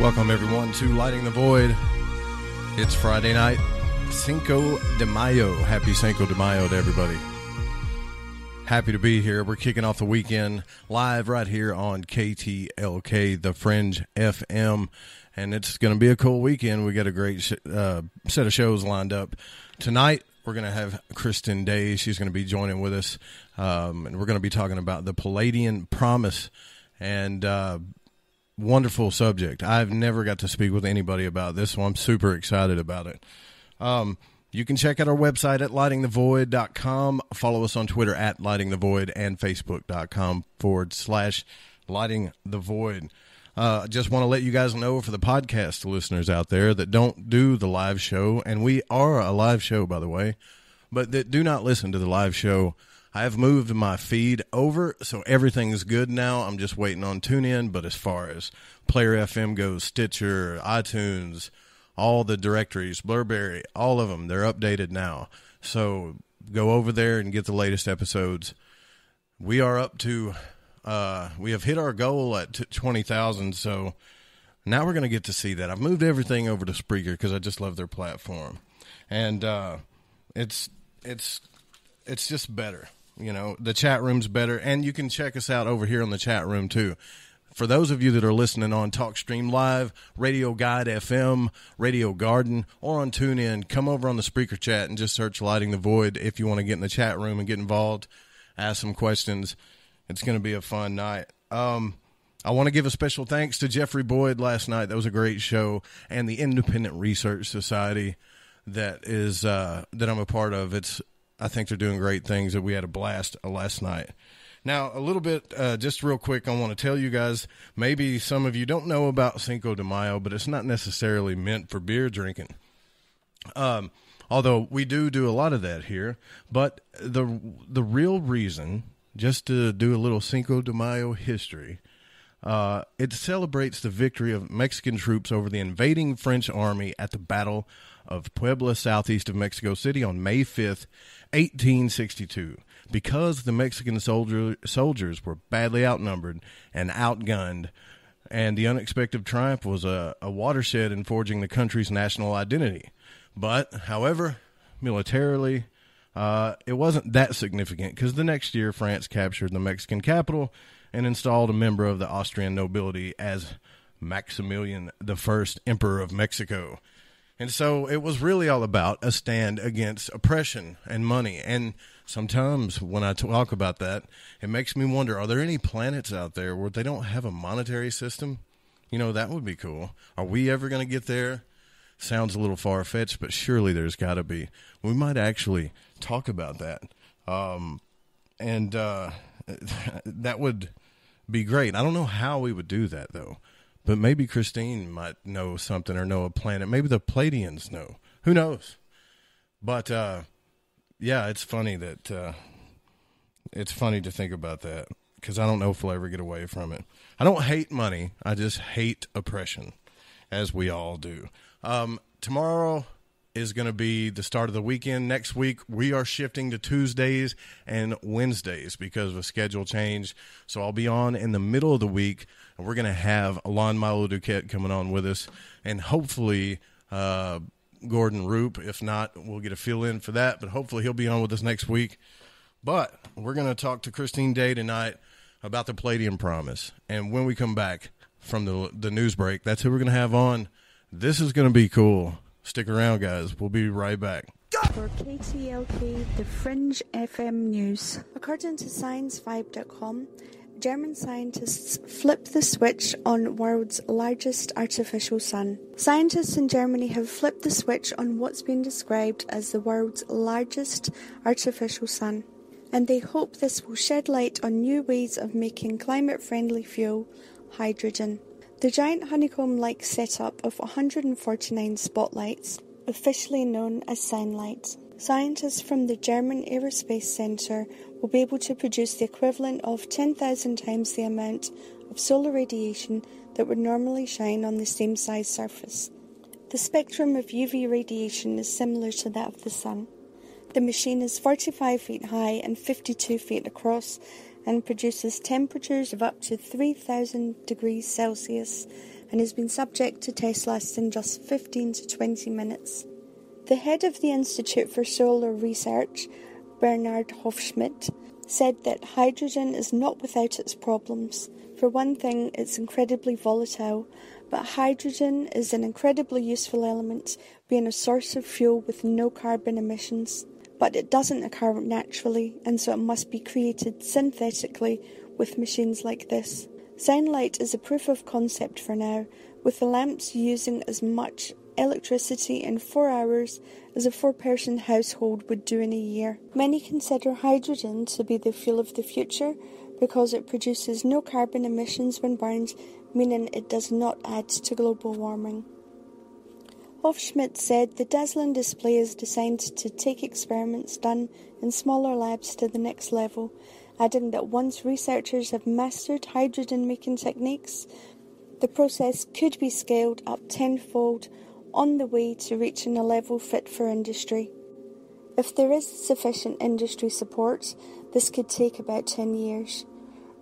Welcome everyone to Lighting the Void. It's Friday night, Cinco de Mayo. Happy Cinco de Mayo to everybody. Happy to be here. We're kicking off the weekend live right here on KTLK, The Fringe FM, and it's going to be a cool weekend. We got a great set of shows lined up. Tonight, we're going to have Kristen Day. She's going to be joining with us, and we're going to be talking about the Pleiadian Promise, and wonderful subject. I've never got to speak with anybody about this, so I'm super excited about it. You can check out our website at lightingthevoid.com. Follow us on Twitter at lightingthevoid and facebook.com/lightingthevoid. Just want to let you guys know for the podcast listeners out there that don't do the live show, and we are a live show, by the way, but that do not listen to the live show. I have moved my feed over, so everything is good now. I'm just waiting on TuneIn, but as far as Player FM goes, Stitcher, iTunes, all the directories, Blurberry, all of them, they're updated now. So go over there and get the latest episodes. We are up to, we have hit our goal at 20,000, so now we're going to get to see that. I've moved everything over to Spreaker because I just love their platform. And it's just better. You know, the chat room's better, and you can check us out over here on the chat room, too. For those of you that are listening on TalkStream Live, Radio Guide FM, Radio Garden, or on TuneIn, come over on the Spreaker chat and just search Lighting the Void if you want to get in the chat room and get involved, ask some questions. It's going to be a fun night. I want to give a special thanks to Jeffrey Boyd last night. That was a great show, and the Independent Research Society that I'm a part of. I think they're doing great things. That we had a blast last night. Now, a little bit, just real quick, I want to tell you guys, maybe some of you don't know about Cinco de Mayo, but it's not necessarily meant for beer drinking. Although we do a lot of that here. But the real reason, just to do a little Cinco de Mayo history, it celebrates the victory of Mexican troops over the invading French army at the Battle of Puebla, southeast of Mexico City on May 5th, 1862. Because the Mexican soldiers were badly outnumbered and outgunned, and the unexpected triumph was a watershed in forging the country's national identity. But, however, militarily, it wasn't that significant because the next year France captured the Mexican capital and installed a member of the Austrian nobility as Maximilian I, Emperor of Mexico. And so it was really all about a stand against oppression and money. And sometimes when I talk about that, it makes me wonder, are there any planets out there where they don't have a monetary system? You know, that would be cool. Are we ever going to get there? Sounds a little far-fetched, but surely there's got to be. We might actually talk about that. That would be great. I don't know how we would do that, though. But maybe Christine might know something or know a planet. Maybe the Pleiadians know. Who knows? But, yeah, it's funny that, it's funny to think about that because I don't know if we'll ever get away from it. I don't hate money. I just hate oppression, as we all do. Tomorrow is going to be the start of the weekend. Next week, we are shifting to Tuesdays and Wednesdays because of a schedule change. So I'll be on in the middle of the week, and we're going to have Alon Milo Duquette coming on with us, and hopefully Gordon Roop. If not, we'll get a fill-in for that, but hopefully he'll be on with us next week. But we're going to talk to Christine Day tonight about the Pleiadian Promise. And when we come back from the news break, that's who we're going to have on. This is going to be cool. Stick around, guys. We'll be right back. For KTLK, the Fringe FM News. According to ScienceVibe.com, German scientists flipped the switch on world's largest artificial sun. Scientists in Germany have flipped the switch on what's been described as the world's largest artificial sun, and they hope this will shed light on new ways of making climate-friendly fuel, hydrogen. The giant honeycomb-like setup of 149 spotlights, officially known as sunlights. Scientists from the German Aerospace Centre will be able to produce the equivalent of 10,000 times the amount of solar radiation that would normally shine on the same size surface. The spectrum of UV radiation is similar to that of the sun. The machine is 45 feet high and 52 feet across, and produces temperatures of up to 3,000 degrees Celsius and has been subject to tests lasting just 15 to 20 minutes. The head of the Institute for Solar Research, Bernard Hofschmidt, said that hydrogen is not without its problems. For one thing, it's incredibly volatile, but hydrogen is an incredibly useful element, being a source of fuel with no carbon emissions. But it doesn't occur naturally, and so it must be created synthetically with machines like this. Sunlight is a proof of concept for now, with the lamps using as much electricity in 4 hours as a 4-person household would do in a year. Many consider hydrogen to be the fuel of the future because it produces no carbon emissions when burned, meaning it does not add to global warming. Hofschmidt said the dazzling display is designed to take experiments done in smaller labs to the next level, adding that once researchers have mastered hydrogen-making techniques, the process could be scaled up tenfold on the way to reaching a level fit for industry. If there is sufficient industry support, this could take about 10 years.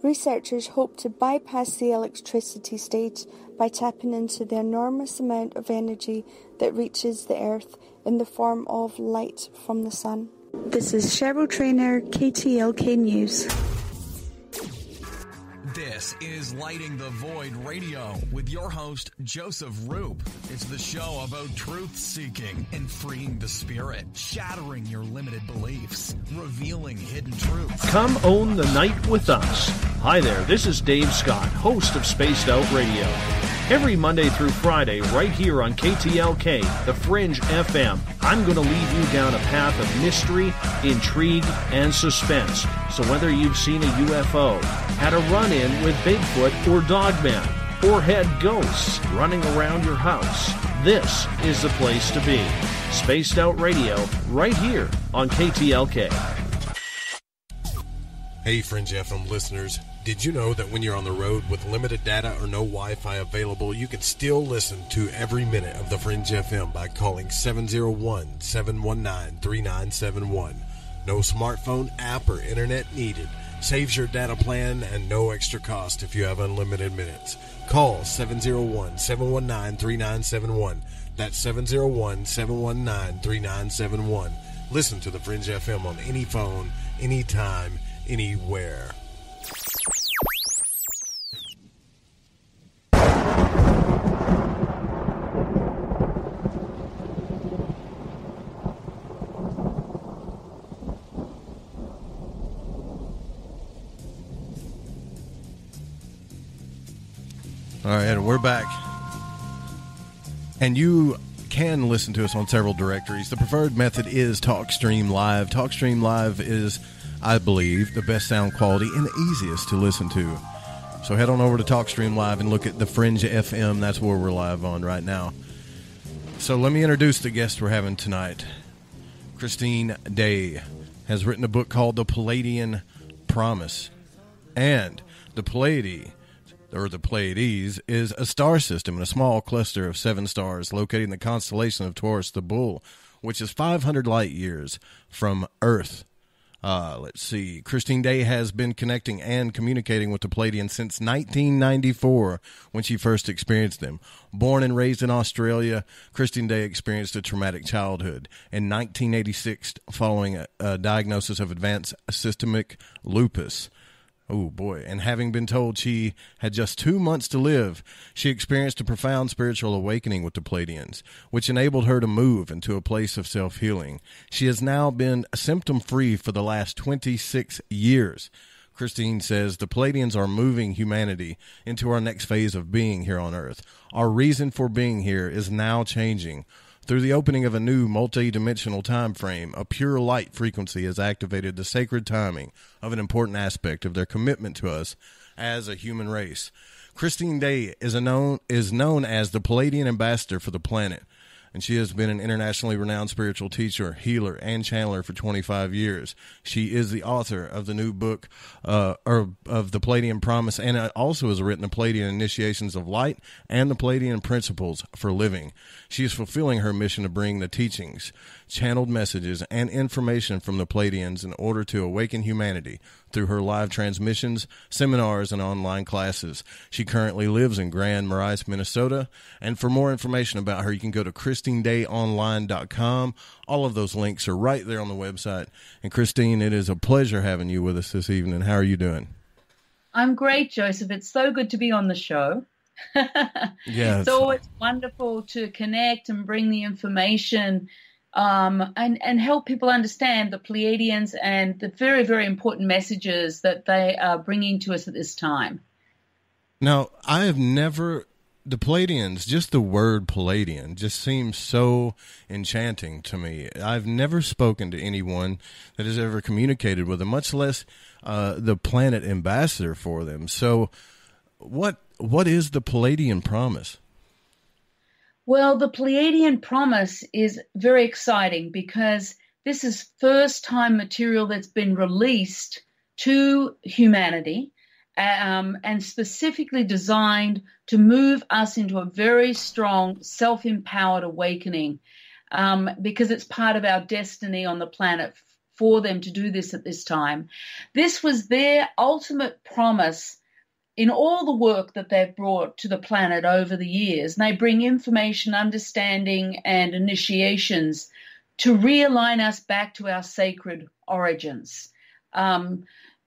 Researchers hope to bypass the electricity stage by tapping into the enormous amount of energy that reaches the Earth in the form of light from the sun. This is Cheryl Trainer, KTLK News. This is Lighting the Void Radio with your host, Joseph Roop. It's the show about truth-seeking and freeing the spirit, shattering your limited beliefs, revealing hidden truths. Come own the night with us. Hi there, this is Dave Scott, host of Spaced Out Radio. Every Monday through Friday, right here on KTLK, The Fringe FM, I'm going to lead you down a path of mystery, intrigue, and suspense. So whether you've seen a UFO, had a run-in with Bigfoot or Dogman, or had ghosts running around your house, this is the place to be. Spaced Out Radio, right here on KTLK. Hey, Fringe FM listeners. Did you know that when you're on the road with limited data or no Wi-Fi available, you can still listen to every minute of the Fringe FM by calling 701-719-3971. No smartphone, app, or internet needed. Saves your data plan and no extra cost if you have unlimited minutes. Call 701-719-3971. That's 701-719-3971. Listen to the Fringe FM on any phone, anytime, anywhere. All right, we're back. And you can listen to us on several directories. The preferred method is TalkStream Live. TalkStream Live is, I believe, the best sound quality and the easiest to listen to. So head on over to TalkStream Live and look at the Fringe FM. That's where we're live on right now. So let me introduce the guest we're having tonight. Christine Day has written a book called The Pleiadian Promise. And the Pleiades, is a star system in a small cluster of 7 stars located in the constellation of Taurus the Bull, which is 500 light years from Earth. Let's see. Christine Day has been connecting and communicating with the Pleiadians since 1994 when she first experienced them. Born and raised in Australia, Christine Day experienced a traumatic childhood. In 1986, following a diagnosis of advanced systemic lupus. Oh, boy. And having been told she had just 2 months to live, she experienced a profound spiritual awakening with the Pleiadians, which enabled her to move into a place of self-healing. She has now been symptom-free for the last 26 years. Christine says the Pleiadians are moving humanity into our next phase of being here on Earth. Our reason for being here is now changing. Through the opening of a new multi-dimensional time frame, a pure light frequency has activated the sacred timing of an important aspect of their commitment to us as a human race. Christine Day is known as the Pleiadian Ambassador for the planet, and she has been an internationally renowned spiritual teacher, healer, and channeler for 25 years. She is the author of the new book of the Pleiadian Promise, and also has written the Pleiadian Initiations of Light and the Pleiadian Principles for Living. She is fulfilling her mission to bring the teachings channeled messages, and information from the Pleiadians in order to awaken humanity through her live transmissions, seminars, and online classes. She currently lives in Grand Marais, Minnesota. And for more information about her, you can go to ChristineDayOnline.com. All of those links are right there on the website. And Christine, it is a pleasure having you with us this evening. How are you doing? I'm great, Joseph. It's so good to be on the show. Yeah, it's always wonderful to connect and bring the information and help people understand the Pleiadians and the very, very important messages that they are bringing to us at this time. Now, I have never, the Pleiadians, just the word Pleiadian just seems so enchanting to me. I've never spoken to anyone that has ever communicated with them, much less the planet ambassador for them. So what is the Pleiadian promise? Well, the Pleiadian promise is very exciting because this is first-time material that's been released to humanity and specifically designed to move us into a very strong, self-empowered awakening because it's part of our destiny on the planet for them to do this at this time. This was their ultimate promise in all the work that they've brought to the planet over the years. And they bring information, understanding, and initiations to realign us back to our sacred origins.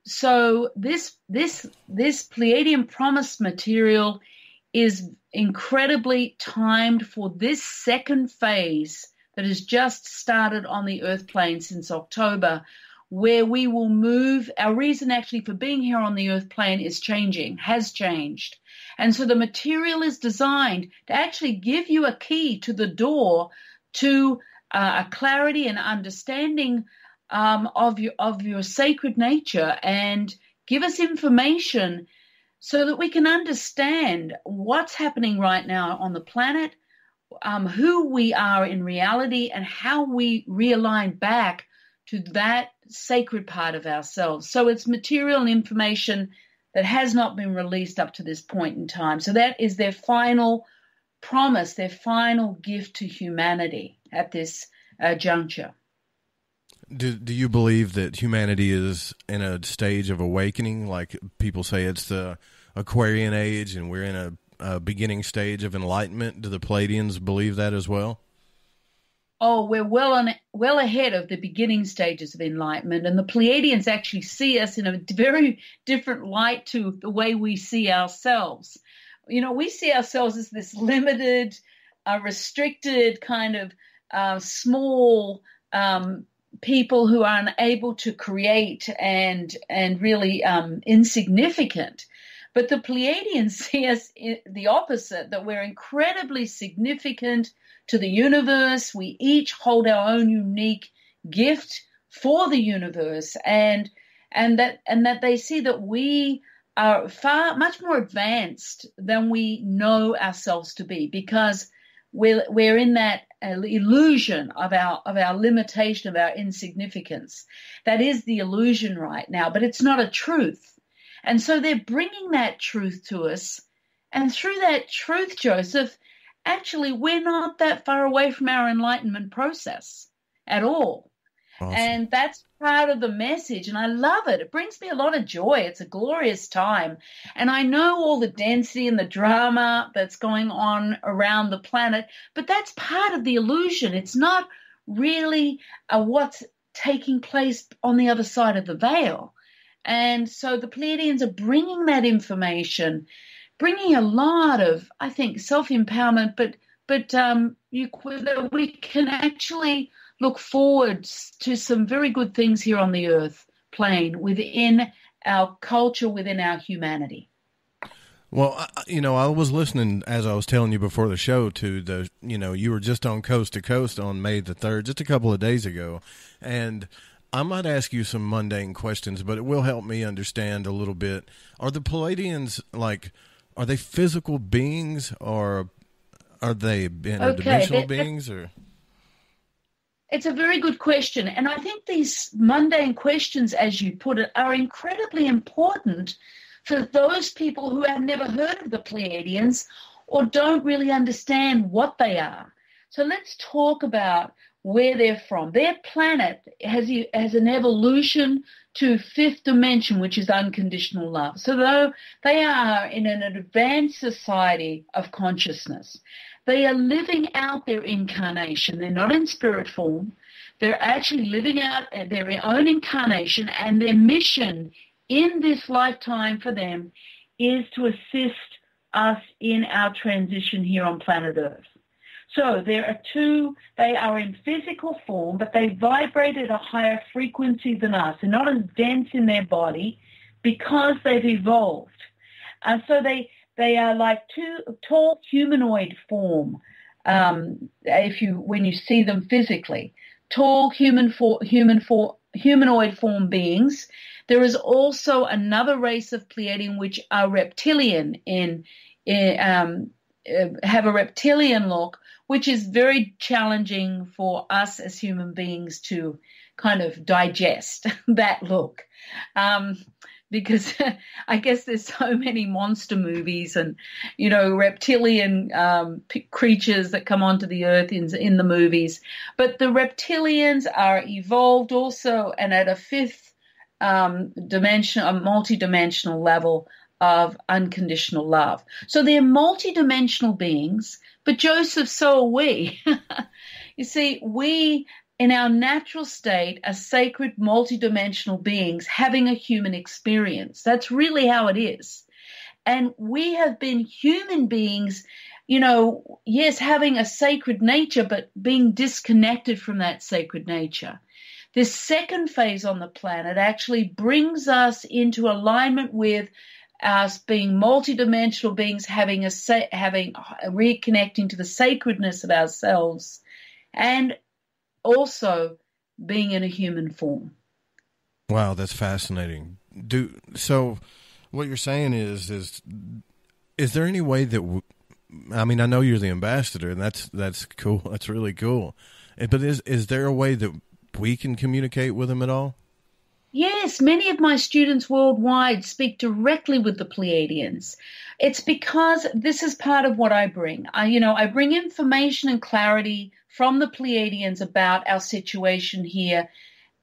So this Pleiadian promise material is incredibly timed for this second phase that has just started on the Earth plane since October, where we will move. Our reason actually for being here on the Earth plane has changed. And so the material is designed to actually give you a key to the door to a clarity and understanding of your sacred nature, and give us information so that we can understand what's happening right now on the planet, who we are in reality, and how we realign back to that sacred part of ourselves. So it's material and information that has not been released up to this point in time. So that is their final promise, their final gift to humanity at this juncture. Do you believe that humanity is in a stage of awakening? Like people say it's the Aquarian age and we're in a beginning stage of enlightenment. Do the Pleiadians believe that as well? Oh, we're well ahead of the beginning stages of enlightenment, and the Pleiadians actually see us in a very different light to the way we see ourselves. You know, we see ourselves as this limited, restricted kind of small people who are unable to create and really insignificant. But the Pleiadians see us the opposite, that we're incredibly significant to the universe. We each hold our own unique gift for the universe, and that they see that we are much more advanced than we know ourselves to be, because we're in that illusion of our limitation, of our insignificance. That is the illusion right now, but it's not a truth. And so they're bringing that truth to us. And through that truth, Joseph, actually, we're not that far away from our enlightenment process at all. Awesome. And that's part of the message. And I love it. It brings me a lot of joy. It's a glorious time. And I know all the density and the drama that's going on around the planet, but that's part of the illusion. It's not really what's taking place on the other side of the veil. And so the Pleiadians are bringing that information, bringing a lot of, I think, self-empowerment, but we can actually look forward to some very good things here on the Earth plane within our culture, within our humanity. Well, I was listening, as I was telling you before the show, to you were just on Coast to Coast on May the 3rd, just a couple of days ago, and I might ask you some mundane questions, but it will help me understand a little bit. Are the Pleiadians, are they physical beings, or are they interdimensional beings? Or it's a very good question, and I think these mundane questions, as you put it, are incredibly important for those people who have never heard of the Pleiadians or don't really understand what they are. So let's talk about where they're from. Their planet has an evolution to fifth dimension, which is unconditional love. So though they are in an advanced society of consciousness, they are living out their incarnation. They're not in spirit form. They're actually living out their own incarnation, and their mission in this lifetime for them is to assist us in our transition here on planet Earth. So there are two, they are in physical form, but they vibrate at a higher frequency than us. They're not as dense in their body because they've evolved. So they are like two tall humanoid form, when you see them physically. Tall humanoid form beings. There is also another race of Pleiadian which are reptilian have a reptilian look, which is very challenging for us as human beings to kind of digest that look. Because I guess there's so many monster movies and, reptilian creatures that come onto the earth in the movies. But the reptilians are evolved also and at a fifth dimension, a multi-dimensional level of unconditional love. So they're multi-dimensional beings, but Joseph, so are we. You see, we in our natural state are sacred multi-dimensional beings having a human experience. That's really how it is. And we have been human beings, yes, having a sacred nature, but being disconnected from that sacred nature. This second phase on the planet actually brings us into alignment with us being multidimensional beings, reconnecting to the sacredness of ourselves, and also being in a human form. Wow, that's fascinating. So what you're saying is there any way that I know you're the ambassador, and that's cool. That's really cool. But is there a way that we can communicate with them at all? Yes, many of my students worldwide speak directly with the Pleiadians. It's because this is part of what I bring. I bring information and clarity from the Pleiadians about our situation here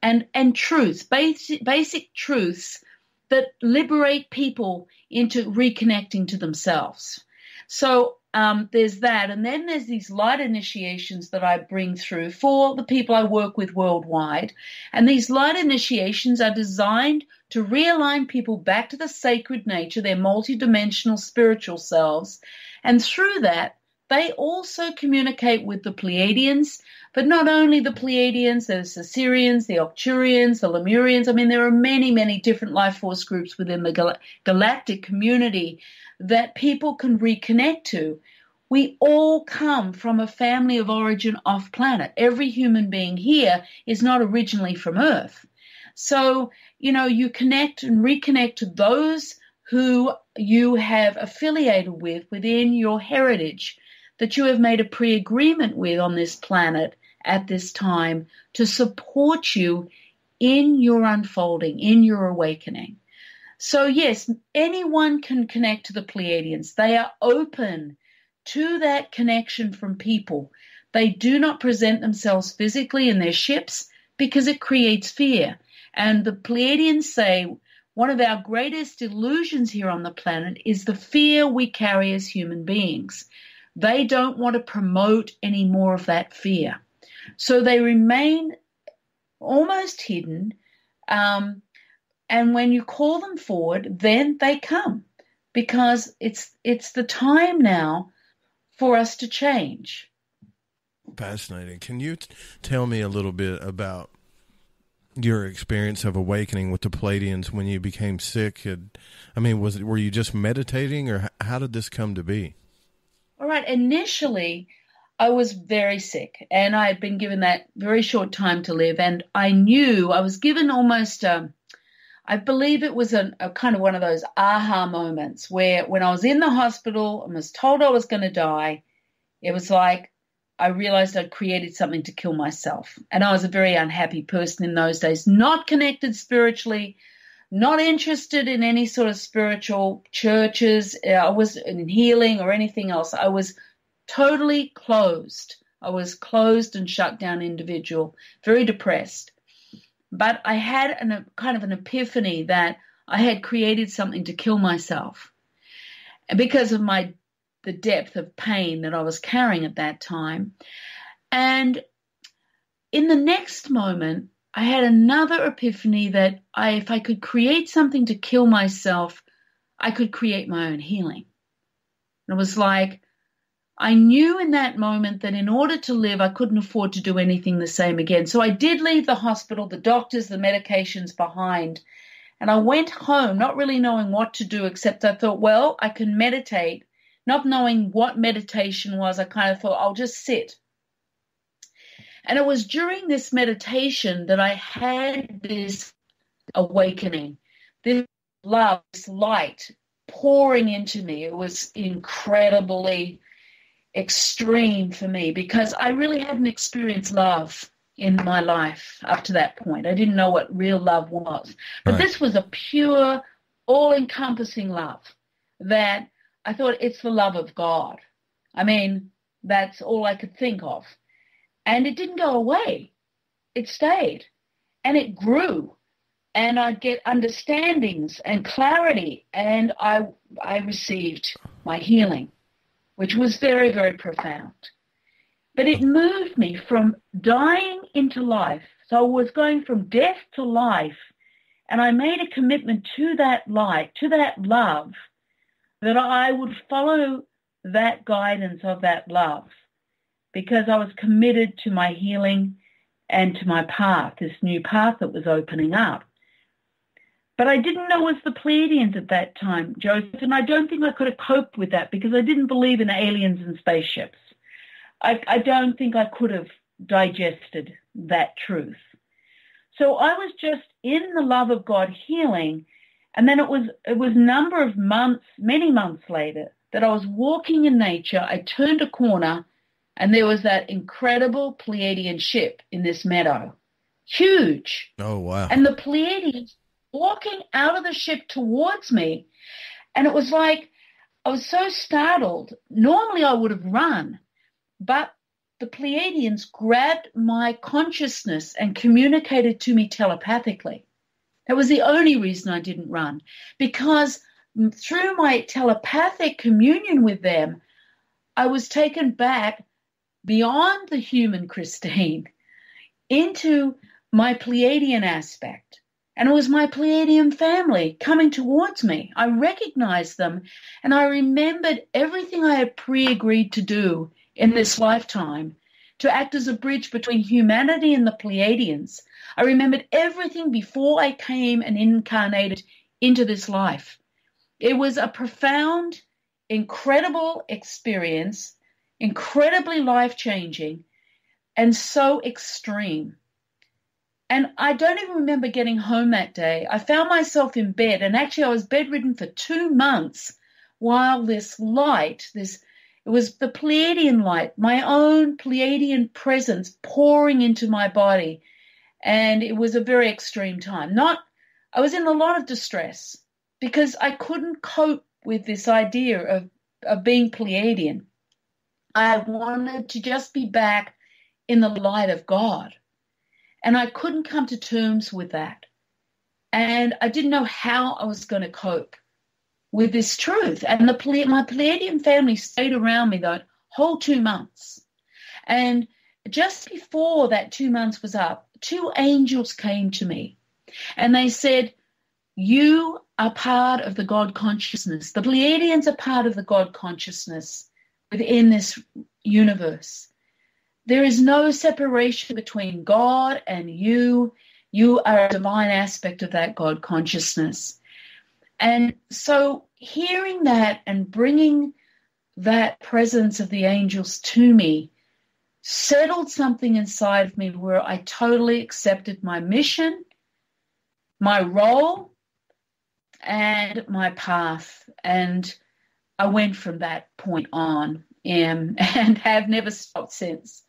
and truths, basic truths that liberate people into reconnecting to themselves. So there's that. And then there's these light initiations that I bring through for the people I work with worldwide. And these light initiations are designed to realign people back to the sacred nature, their multidimensional spiritual selves. And through that, they also communicate with the Pleiadians, but not only the Pleiadians, there's the Sirians, the Arcturians, the Lemurians. There are many, many different life force groups within the galactic community that people can reconnect to. We all come from a family of origin off planet. Every human being here is not originally from Earth. So, you connect and reconnect to those who you have affiliated with within your heritage, that you have made a pre-agreement with on this planet at this time to support you in your unfolding, in your awakening. So yes, anyone can connect to the Pleiadians. They are open to that connection from people. They do not present themselves physically in their ships because it creates fear. And the Pleiadians say one of our greatest illusions here on the planet is the fear we carry as human beings. They don't want to promote any more of that fear. So they remain almost hidden. And when you call them forward, then they come, because it's the time now for us to change. Fascinating. Can you tell me a little bit about your experience of awakening with the Pleiadians when you became sick? Were you just meditating, or how did this come to be? All right. Initially, I was very sick, and I had been given that very short time to live. And I knew I was given almost, I believe it was a kind of one of those aha moments where when I was in the hospital and was told I was going to die, it was like I realized I'd created something to kill myself. And I was a very unhappy person in those days, not connected spiritually, not interested in any sort of spiritual churches. I was in healing or anything else. I was totally closed I was closed and shut down individual, very depressed. But I had a kind of an epiphany that I had created something to kill myself. And because of the depth of pain that I was carrying at that time. And in the next moment, I had another epiphany that if I could create something to kill myself, I could create my own healing. And it was like, I knew in that moment that in order to live, I couldn't afford to do anything the same again. So I did leave the hospital, the doctors, the medications behind. And I went home, not really knowing what to do, except I thought, well, I can meditate. Not knowing what meditation was, I kind of thought, I'll just sit. And it was during this meditation that I had this awakening, this love, this light pouring into me. It was incredibly extreme for me because I really hadn't experienced love in my life up to that point. I didn't know what real love was. But This was a pure, all-encompassing love that I thought it's the love of God. I mean, that's all I could think of. And it didn't go away. It stayed. And it grew. And I'd get understandings and clarity. And I received my healing, which was very, very profound. But it moved me from dying into life. So I was going from death to life. And I made a commitment to that light, to that love, that I would follow that guidance of that love because I was committed to my healing and to my path, this new path that was opening up. But I didn't know it was the Pleiadians at that time, Joseph, and I don't think I could have coped with that because I didn't believe in aliens and spaceships. I don't think I could have digested that truth. So I was just in the love of God healing. And then it was a number of months, many months later, that I was walking in nature. I turned a corner, and there was that incredible Pleiadian ship in this meadow. Huge. Oh, wow. And the Pleiadians walking out of the ship towards me. And it was like I was so startled. Normally I would have run, but the Pleiadians grabbed my consciousness and communicated to me telepathically. That was the only reason I didn't run, because through my telepathic communion with them, I was taken back beyond the human Christine into my Pleiadian aspect. And it was my Pleiadian family coming towards me. I recognized them, and I remembered everything I had pre-agreed to do in this lifetime to act as a bridge between humanity and the Pleiadians. I remembered everything before I came and incarnated into this life. It was a profound, incredible experience, incredibly life-changing, and so extreme. And I don't even remember getting home that day. I found myself in bed, and actually I was bedridden for 2 months while this light, it was the Pleiadian light, my own Pleiadian presence pouring into my body. And it was a very extreme time. I was in a lot of distress because I couldn't cope with this idea of being Pleiadian. I wanted to just be back in the light of God. And I couldn't come to terms with that. And I didn't know how I was going to cope with this truth. And my Pleiadian family stayed around me the whole 2 months. And just before that 2 months was up, 2 angels came to me. And they said, you are part of the God consciousness. The Pleiadians are part of the God consciousness within this universe. There is no separation between God and you. You are a divine aspect of that God consciousness. And so hearing that and bringing that presence of the angels to me settled something inside of me where I totally accepted my mission, my role, and my path. And I went from that point on and have never stopped since.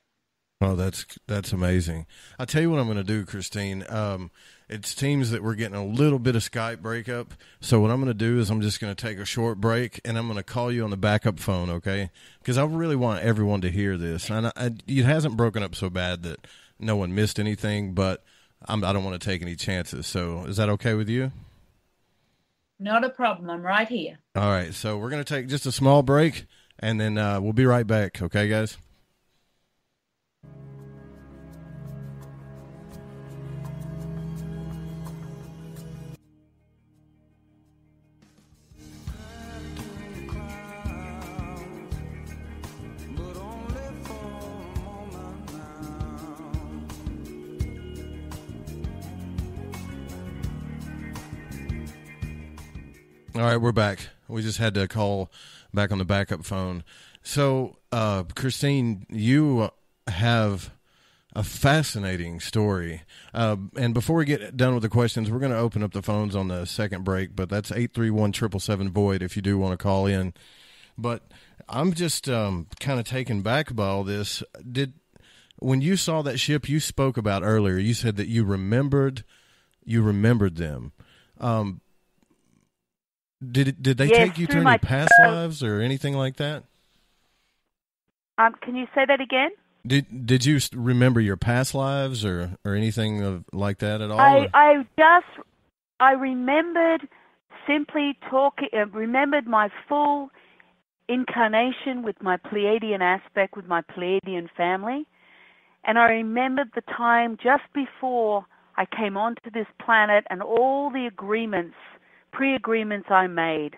Oh, that's amazing. I'll tell you what I'm going to do, Christine. it seems that we're getting a little bit of Skype breakup. So what I'm going to do is I'm just going to take a short break, and I'm going to call you on the backup phone, okay? Because I really want everyone to hear this. And it hasn't broken up so bad that no one missed anything, but I don't want to take any chances. So is that okay with you? Not a problem. I'm right here. All right. So we're going to take just a small break, and then we'll be right back. Okay, guys? All right, we're back. We just had to call back on the backup phone. So, Christine, you have a fascinating story. And before we get done with the questions, we're going to open up the phones on the second break, but that's 831-777-VOID if you do want to call in. But I'm just kind of taken back by all this. When you saw that ship you spoke about earlier, you said that you remembered them. Did they take you through any past lives or anything like that? Can you say that again? Did you remember your past lives or anything like that at all? I remembered simply remembered my full incarnation with my Pleiadian aspect, with my Pleiadian family, and I remembered the time just before I came onto this planet and all the pre-agreements I made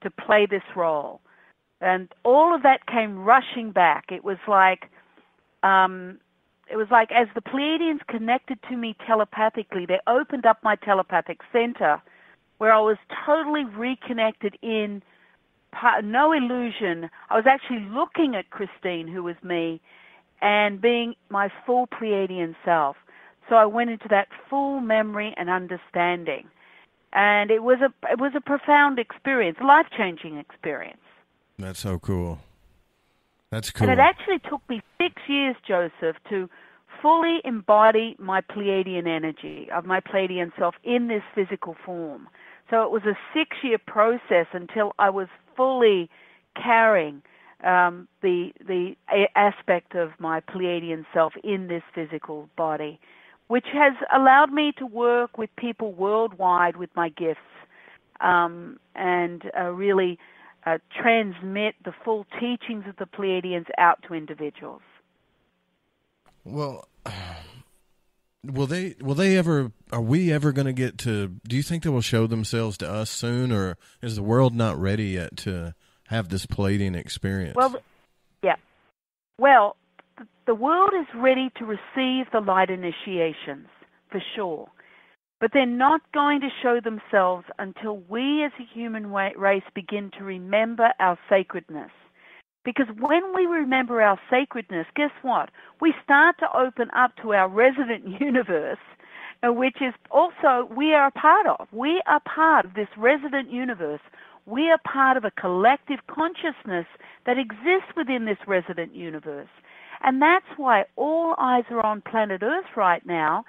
to play this role. And all of that came rushing back. It was like as the Pleiadians connected to me telepathically, they opened up my telepathic center where I was totally reconnected in no illusion. I was actually looking at Christine, who was me, and being my full Pleiadian self. So I went into that full memory and understanding. And it was a profound experience, life-changing experience. That's so cool. That's cool. And it actually took me 6 years, Joseph, to fully embody my Pleiadian energy, of my Pleiadian self in this physical form. So it was a 6-year process until I was fully carrying the aspect of my Pleiadian self in this physical body, which has allowed me to work with people worldwide with my gifts and really transmit the full teachings of the Pleiadians out to individuals. Well, will they ever? Are we ever going to get to? Do you think they will show themselves to us soon, or is the world not ready yet to have this Pleiadian experience? Well, yeah. Well, the world is ready to receive the light initiations, for sure. But they're not going to show themselves until we as a human race begin to remember our sacredness. Because when we remember our sacredness, guess what? We start to open up to our resident universe, which is also we are a part of. We are part of this resident universe. We are part of a collective consciousness that exists within this resident universe. And that's why all eyes are on planet Earth right now.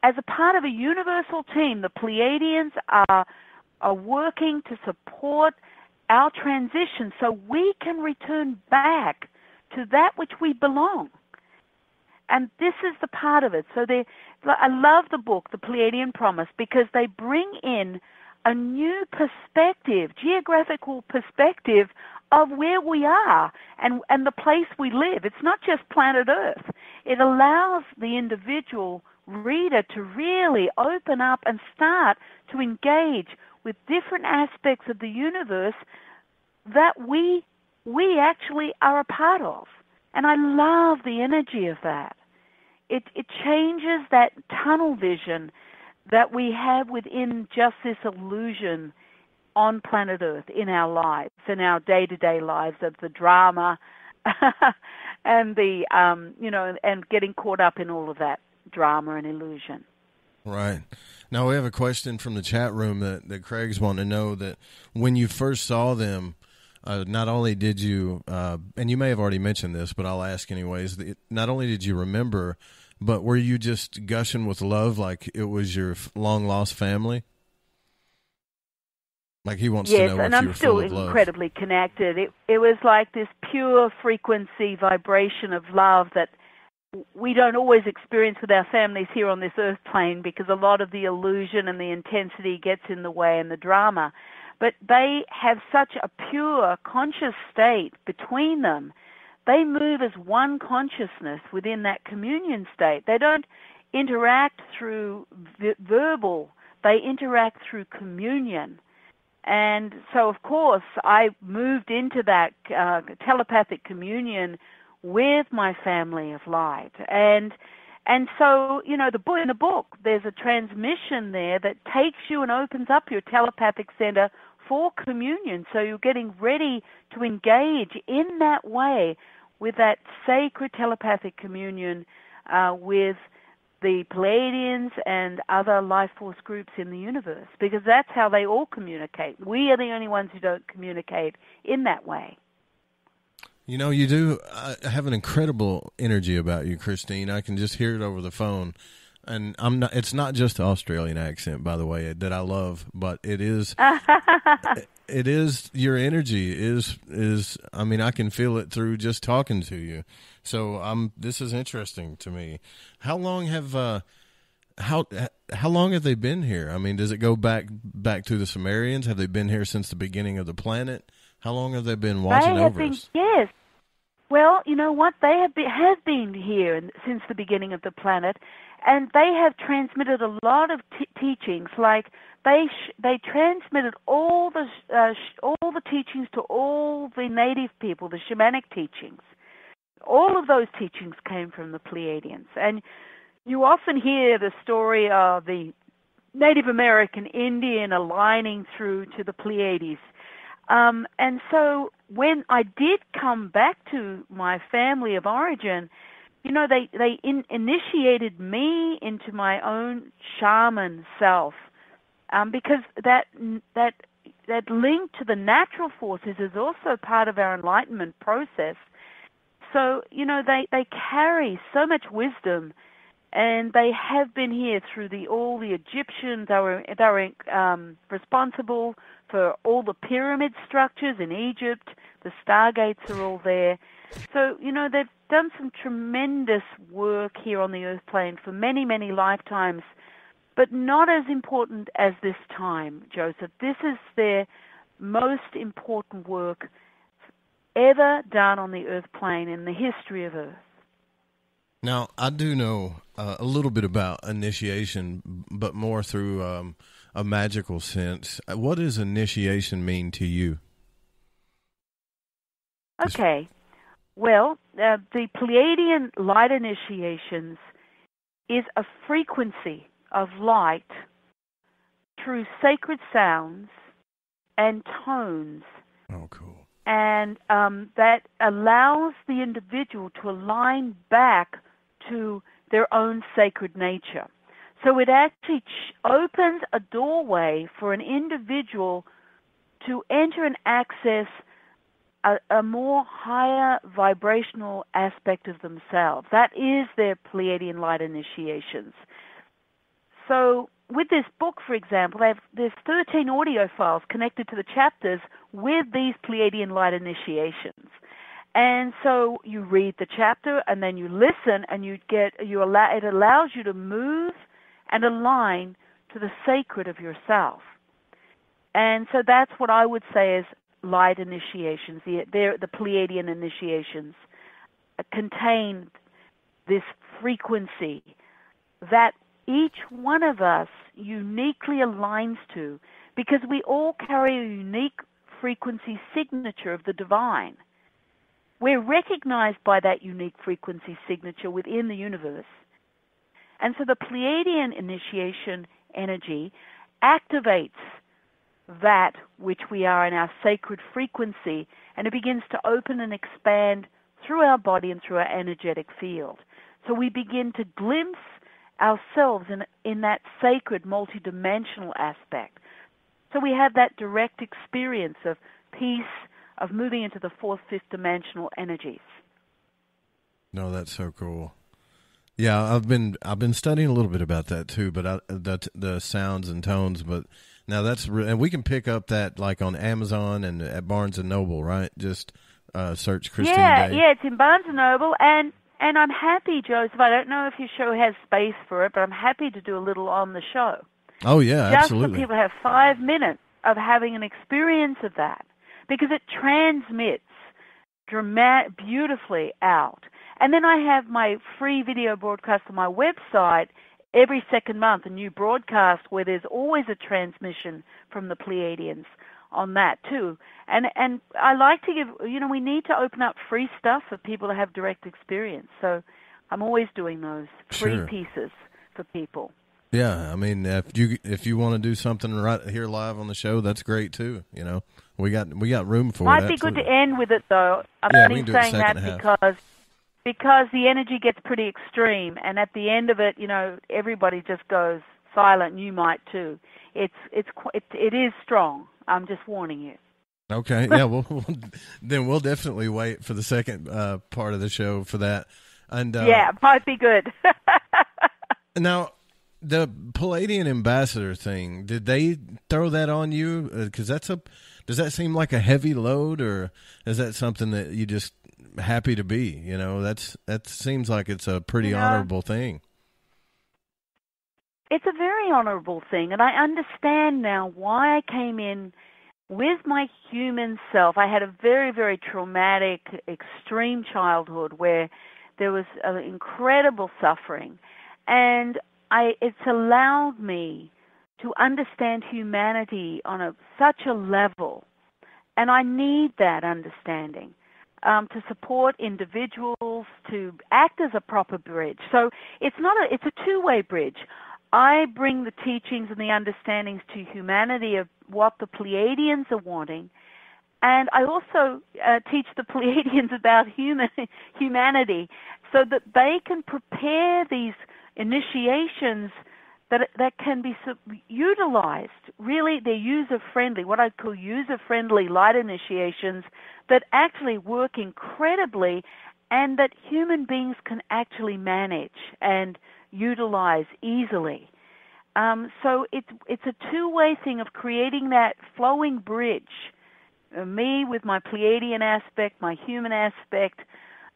As a part of a universal team, the Pleiadians are working to support our transition so we can return back to that which we belong. And this is the part of it. So I love the book, The Pleiadian Promise, because they bring in a new perspective, geographical perspective of where we are and the place we live. It's not just planet Earth. It allows the individual reader to really open up and start to engage with different aspects of the universe that we actually are a part of. And I love the energy of that. It changes that tunnel vision that we have within just this illusion on planet Earth, in our lives, in our day-to-day lives of the drama and the, and getting caught up in all of that drama and illusion. Right. Now we have a question from the chat room that Craig's wanting to know that when you first saw them, not only did you, and you may have already mentioned this, but I'll ask anyways, not only did you remember but were you just gushing with love like it was your long-lost family? Like he wants to know if and I'm you're still full of love. incredibly connected. It was like this pure frequency vibration of love that we don't always experience with our families here on this earth plane, because a lot of the illusion and the intensity gets in the way and the drama. But they have such a pure conscious state between them. They move as one consciousness within that communion state. They don't interact through verbal. They interact through communion. And so, of course, I moved into that telepathic communion with my family of light. And so, you know, in the book, there's a transmission there that takes you and opens up your telepathic center for communion. So you're getting ready to engage in that way with that sacred telepathic communion with the Pleiadians and other life force groups in the universe, because that's how they all communicate. We are the only ones who don't communicate in that way. You know, you do have an incredible energy about you, Christine. I can just hear it over the phone. And it's not just the Australian accent, by the way, that I love, but it is it is your energy is I mean, I can feel it through just talking to you. So this is interesting to me. How long have how long have they been here? I mean, does it go back to the Sumerians? Have they been here since the beginning of the planet? How long have they been watching over us? Yes. Well, you know what? They have been here since the beginning of the planet, and they have transmitted a lot of teachings. Like they transmitted all the teachings to all the native people, the shamanic teachings. All of those teachings came from the Pleiadians, and you often hear the story of the Native American Indian aligning through to the Pleiades. And so when I did come back to my family of origin, you know, they initiated me into my own shaman self, because that link to the natural forces is also part of our enlightenment process. So, you know, they carry so much wisdom, and they have been here through all the Egyptians. They were responsible for all the pyramid structures in Egypt. The stargates are all there. So, you know, they've done some tremendous work here on the earth plane for many, many lifetimes, but not as important as this time, Joseph. This is their most important work ever done on the earth plane in the history of Earth. Now, I do know a little bit about initiation, but more through a magical sense. What does initiation mean to you? Okay. Well, the Pleiadian light initiations is a frequency of light through sacred sounds and tones. Oh, cool. And that allows the individual to align back to their own sacred nature. So it actually opens a doorway for an individual to enter and access a more higher vibrational aspect of themselves. That is their Pleiadian light initiations. So with this book, for example, there's 13 audio files connected to the chapters with these Pleiadian light initiations. And so you read the chapter, and then you listen, and it allows you to move and align to the sacred of yourself. And so that's what I would say is light initiations. The Pleiadian initiations contain this frequency that each one of us uniquely aligns to, because we all carry a unique frequency signature of the divine. We're recognized by that unique frequency signature within the universe. And so the Pleiadian initiation energy activates that which we are in our sacred frequency, and it begins to open and expand through our body and through our energetic field. So we begin to glimpse ourselves in that sacred multidimensional aspect. So we have that direct experience of peace, of moving into the fourth, fifth dimensional energies. No, that's so cool. Yeah, I've been studying a little bit about that too, but the sounds and tones. But now and we can pick up that like on Amazon and at Barnes and Noble, right? Just search Christine Day. Yeah, it's in Barnes and Noble, and I'm happy, Joseph. I don't know if your show has space for it, but I'm happy to do a little on the show. Oh yeah, just absolutely. So people have 5 minutes of having an experience of that, because it transmits beautifully out. And then I have my free video broadcast on my website every second month, a new broadcast where there's always a transmission from the Pleiadians on that too. And I like to give, we need to open up free stuff for people to have direct experience. So I'm always doing those free pieces for people. Yeah, I mean, if you want to do something right here live on the show, that's great too. We got room for it. Might be good to end with it though. I'm only saying that because the energy gets pretty extreme, and at the end of it, everybody just goes silent. You might too. It is strong. I'm just warning you. Okay, yeah. Well, then we'll definitely wait for the second part of the show for that. And yeah, might be good. Now, the Pleiadian Ambassador thing, did they throw that on you? Because does that seem like a heavy load, or is that something that you just happy to be? That seems like it's a pretty honorable thing. It's a very honorable thing, and I understand now why I came in with my human self. I had a very, very traumatic, extreme childhood where there was incredible suffering, and it's allowed me to understand humanity on such a level, and I need that understanding to support individuals, to act as a proper bridge. So it's a two-way bridge. I bring the teachings and the understandings to humanity of what the Pleiadians are wanting, and I also teach the Pleiadians about humanity so that they can prepare these initiations that can be utilized. Really, they're user-friendly, what I call user-friendly light initiations that actually work incredibly and that human beings can actually manage and utilize easily. So it's a two-way thing of creating that flowing bridge. Me with my Pleiadian aspect, my human aspect,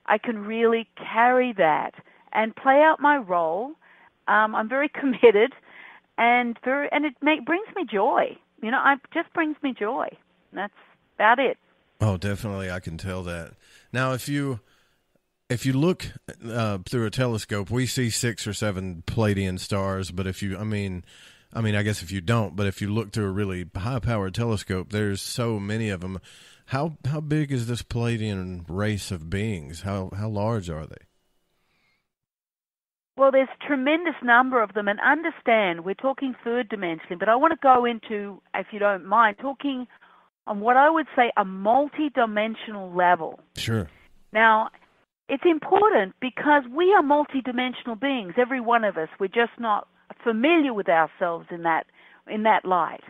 I can really carry that and play out my role. I'm very committed, and it brings me joy. It just brings me joy. That's about it. Oh, definitely, I can tell that. Now, if you look through a telescope, we see 6 or 7 Pleiadian stars. But I guess if you don't, but if you look through a really high-powered telescope, there's so many of them. How big is this Pleiadian race of beings? How large are they? Well, there's a tremendous number of them, and understand we're talking third dimensionally, but I want to go into, if you don't mind, talking on what I would say a multi-dimensional level. Sure. Now, it's important because we are multi-dimensional beings, every one of us. We're just not familiar with ourselves in that light,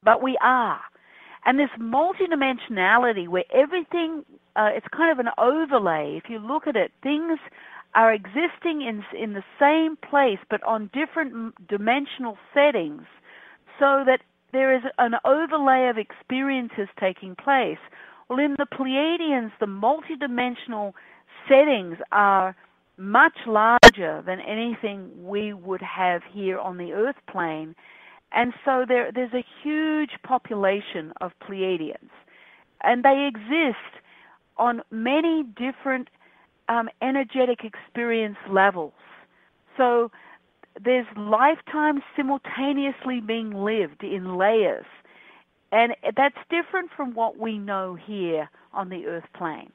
but we are. And this multi-dimensionality where everything, it's kind of an overlay. If you look at it, things are existing in the same place but on different dimensional settings, so that there is an overlay of experiences taking place. Well, in the Pleiadians, the multidimensional settings are much larger than anything we would have here on the Earth plane. And so there's a huge population of Pleiadians. And they exist on many different energetic experience levels. So there's lifetimes simultaneously being lived in layers. And that's different from what we know here on the Earth plane.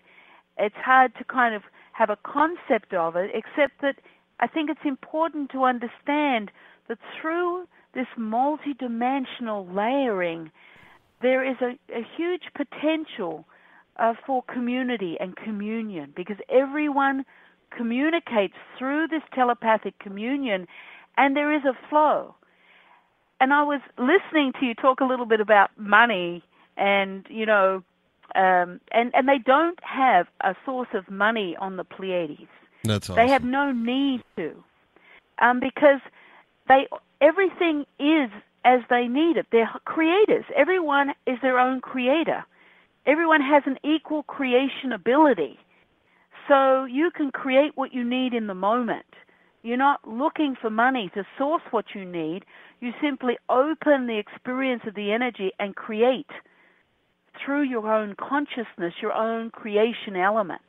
It's hard to kind of have a concept of it, except that I think it's important to understand that through this multidimensional layering, there is a huge potential for community and communion, because everyone communicates through this telepathic communion, and there is a flow. And I was listening to you talk a little bit about money, and and they don't have a source of money on the Pleiades. That's awesome. They have no need to, because everything is as they need it. They're creators. Everyone is their own creator. Everyone has an equal creation ability. So you can create what you need in the moment. You're not looking for money to source what you need. You simply open the experience of the energy and create through your own consciousness, your own creation element.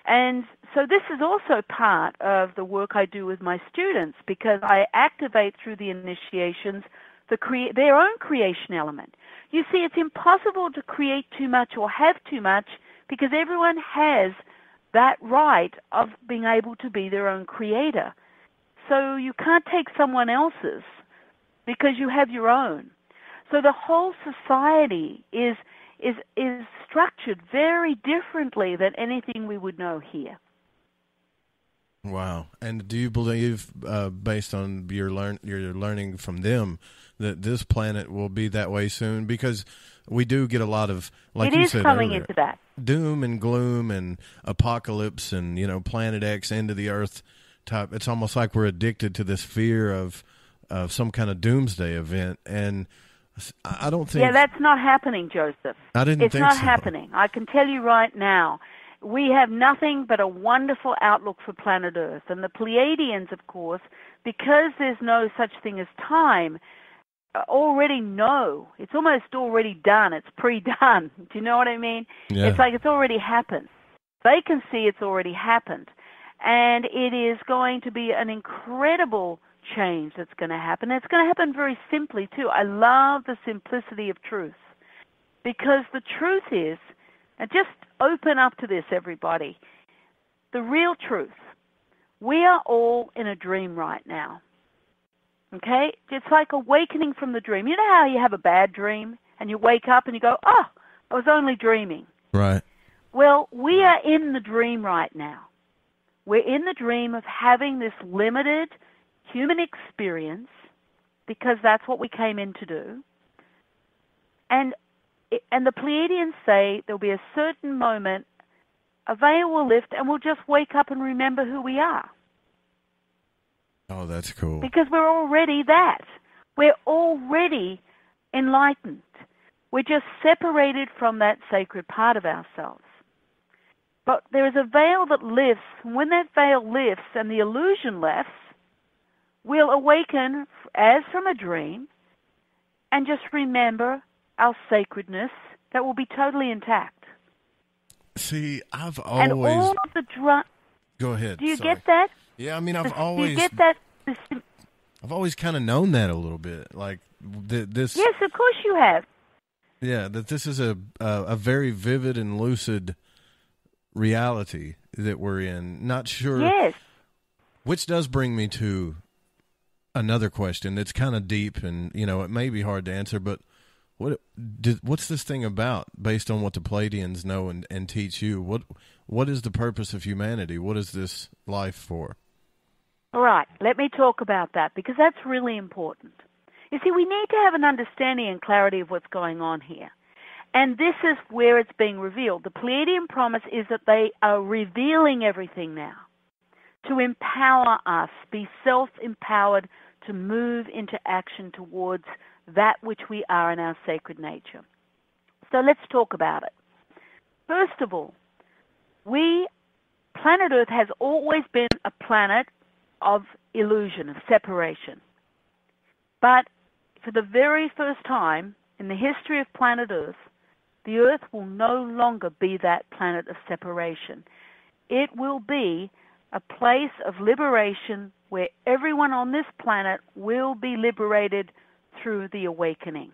And so this is also part of the work I do with my students, because I activate through the initiations their own creation element. You see, it's impossible to create too much or have too much, because everyone has that right of being able to be their own creator. So you can't take someone else's because you have your own. So the whole society is structured very differently than anything we would know here. Wow. And do you believe, based on your learning from them, that this planet will be that way soon? Because we do get a lot of, like you said coming earlier, into that. Doom and gloom and apocalypse and, Planet X, end of the earth type. It's almost like we're addicted to this fear of some kind of doomsday event. And I don't think... Yeah, that's not happening, Joseph. I didn't think so. It's not happening. I can tell you right now. We have nothing but a wonderful outlook for planet Earth. And the Pleiadians, of course, because there's no such thing as time, already know. It's almost already done. It's pre-done. Do you know what I mean? Yeah. It's like it's already happened. They can see it's already happened. And it is going to be an incredible change that's going to happen. It's going to happen very simply, too. I love the simplicity of truth. Because the truth is, and just open up to this, everybody, the real truth. We are all in a dream right now. Okay? It's like awakening from the dream. You know how you have a bad dream and you wake up and you go, oh, I was only dreaming. Right. Well, we are in the dream right now. We're in the dream of having this limited human experience, because that's what we came in to do. And the Pleiadians say there'll be a certain moment, a veil will lift, and we'll just wake up and remember who we are. Oh, that's cool. Because we're already that. We're already enlightened. We're just separated from that sacred part of ourselves. But there is a veil that lifts. When that veil lifts and the illusion lifts, we'll awaken as from a dream and just remember our sacredness that will be totally intact. See, I've always... And all of the Go ahead. Do you Sorry. get that? Yeah, I mean, Do you get that? I've always kind of known that a little bit, like this. Yes, of course you have. Yeah, that this is a very vivid and lucid reality that we're in. Not sure. Yes. Which does bring me to another question that's kind of deep, and it may be hard to answer, but what's this thing about, based on what the Pleiadians know and teach you? What is the purpose of humanity? What is this life for? All right, let me talk about that, because that's really important. You see, we need to have an understanding and clarity of what's going on here. And this is where it's being revealed. The Pleiadian promise is that they are revealing everything now to empower us, be self-empowered to move into action towards that which we are in our sacred nature. So let's talk about it. First of all, planet Earth has always been a planet of illusion, of separation. But for the very first time in the history of planet Earth, the Earth will no longer be that planet of separation. It will be a place of liberation where everyone on this planet will be liberated through the awakening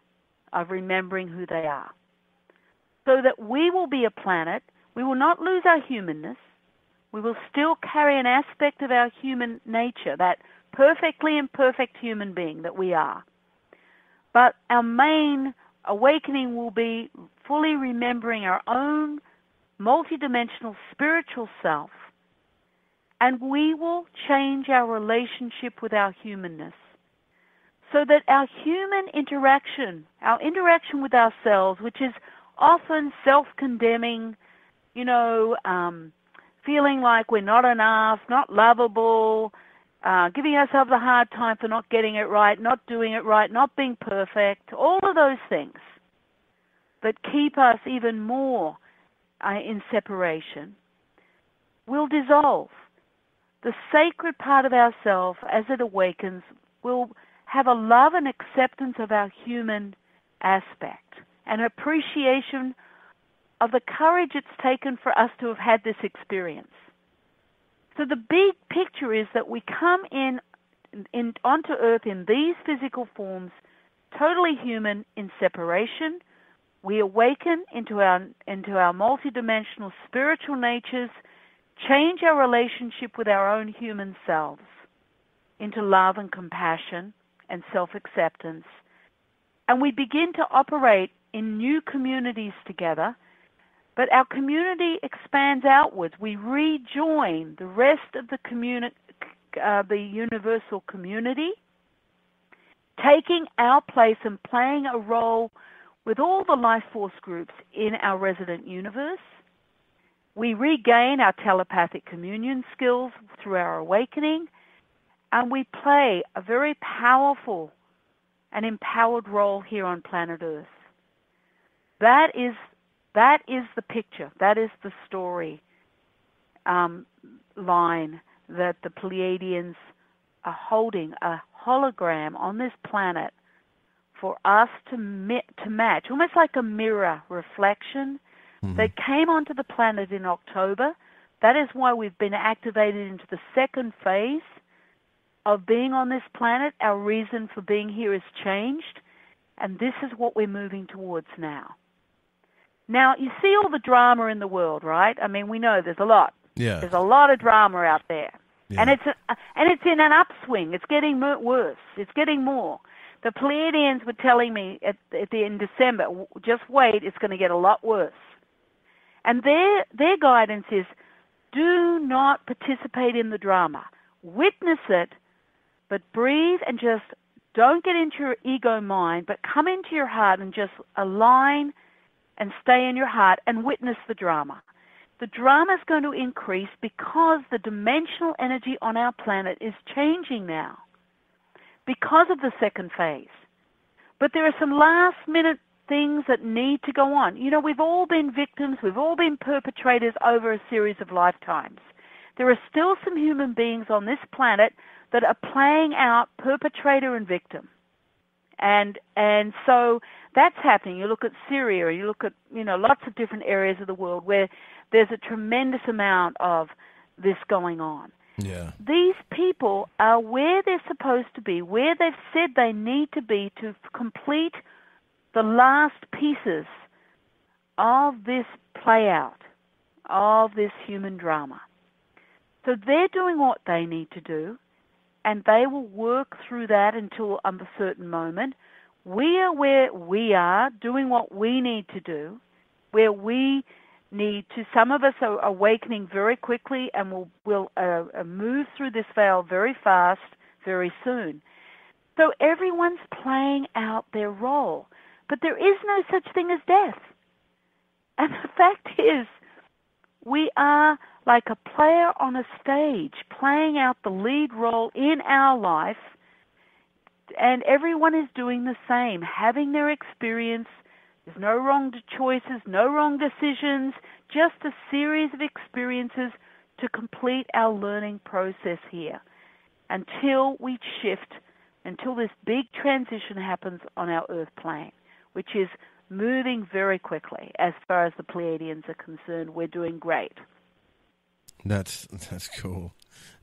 of remembering who they are. So that we will be a planet, we will not lose our humanness, we will still carry an aspect of our human nature, that perfectly imperfect human being that we are. But our main awakening will be fully remembering our own multidimensional spiritual self, and we will change our relationship with our humanness so that our human interaction, our interaction with ourselves, which is often self-condemning, feeling like we're not enough, not lovable, giving ourselves a hard time for not getting it right, not doing it right, not being perfect, all of those things that keep us even more in separation, will dissolve. The sacred part of ourself, as it awakens, will have a love and acceptance of our human aspect, an appreciation of the courage it's taken for us to have had this experience. So the big picture is that we come in onto Earth in these physical forms, totally human, in separation. We awaken into our multidimensional spiritual natures, change our relationship with our own human selves into love and compassion and self-acceptance. And we begin to operate in new communities together, but our community expands outwards. We rejoin the rest of the universal community, taking our place and playing a role with all the life force groups in our resident universe. We regain our telepathic communion skills through our awakening, and we play a very powerful and empowered role here on planet Earth. That is the picture. That is the story line that the Pleiadians are holding, a hologram on this planet for us to match, almost like a mirror reflection that came onto the planet in October. That is why we've been activated into the second phase of being on this planet. Our reason for being here has changed, and this is what we're moving towards now. Now, you see all the drama in the world, right? I mean, we know there's a lot. Yeah. There's a lot of drama out there. Yeah. And it's in an upswing. It's getting worse. It's getting more. The Pleiadians were telling me in December, just wait, it's going to get a lot worse. And their guidance is, do not participate in the drama. Witness it, but breathe and just don't get into your ego mind, but come into your heart and just align and stay in your heart and witness the drama. The drama is going to increase because the dimensional energy on our planet is changing now because of the second phase. But there are some last-minute things that need to go on. You know, we've all been victims, we've all been perpetrators over a series of lifetimes. There are still some human beings on this planet that are playing out perpetrator and victim. And so that's happening. You look at Syria, you look at, lots of different areas of the world where there's a tremendous amount of this going on. Yeah. These people are where they're supposed to be, where they've said they need to be to complete the last pieces of this play out, of this human drama. So they're doing what they need to do, and they will work through that until a certain moment. We are where we are, doing what we need to do, where we need to. Some of us are awakening very quickly and will move through this veil very fast, very soon. So everyone's playing out their role. But there is no such thing as death. And the fact is, we are like a player on a stage, playing out the lead role in our life, and everyone is doing the same, having their experience. There's no wrong choices, no wrong decisions, just a series of experiences to complete our learning process here until we shift, until this big transition happens on our Earth plane, which is moving very quickly. As far as the Pleiadians are concerned, we're doing great. That's cool.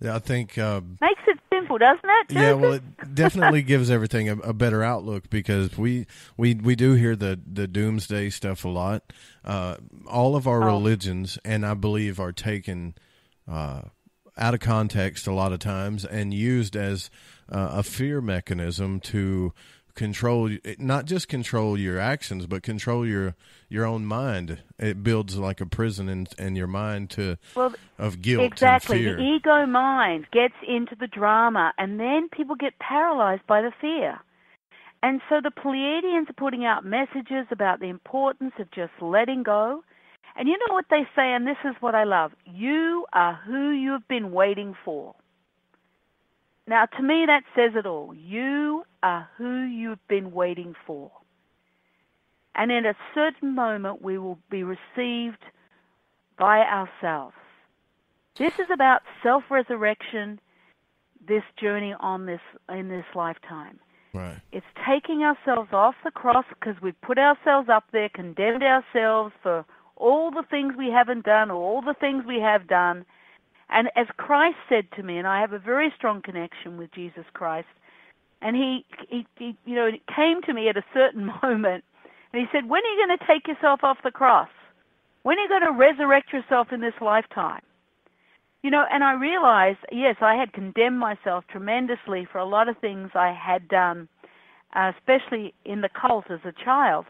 I think makes it simple, doesn't it, Joseph? Yeah, well, it definitely gives everything a better outlook, because we do hear the doomsday stuff a lot. All of our religions, and I believe, are taken out of context a lot of times and used as a fear mechanism to control, not just control your actions, but control your own mind. It builds like a prison in your mind of guilt. Exactly. And fear. The ego mind gets into the drama, and then people get paralyzed by the fear. And so the Pleiadians are putting out messages about the importance of just letting go And you know what they say, and this is what I love. You are who you've been waiting for. Now, to me, that says it all. You are who you've been waiting for. And in a certain moment, we will be received by ourselves. This is about self-resurrection, this journey in this lifetime. Right. It's taking ourselves off the cross because we've put ourselves up there, condemned ourselves for all the things we haven't done or all the things we have done. And as Christ said to me, and I have a very strong connection with Jesus Christ, and he it came to me at a certain moment, and he said, when are you going to take yourself off the cross? When are you going to resurrect yourself in this lifetime? And I realized, yes, I had condemned myself tremendously for a lot of things I had done, especially in the cult as a child,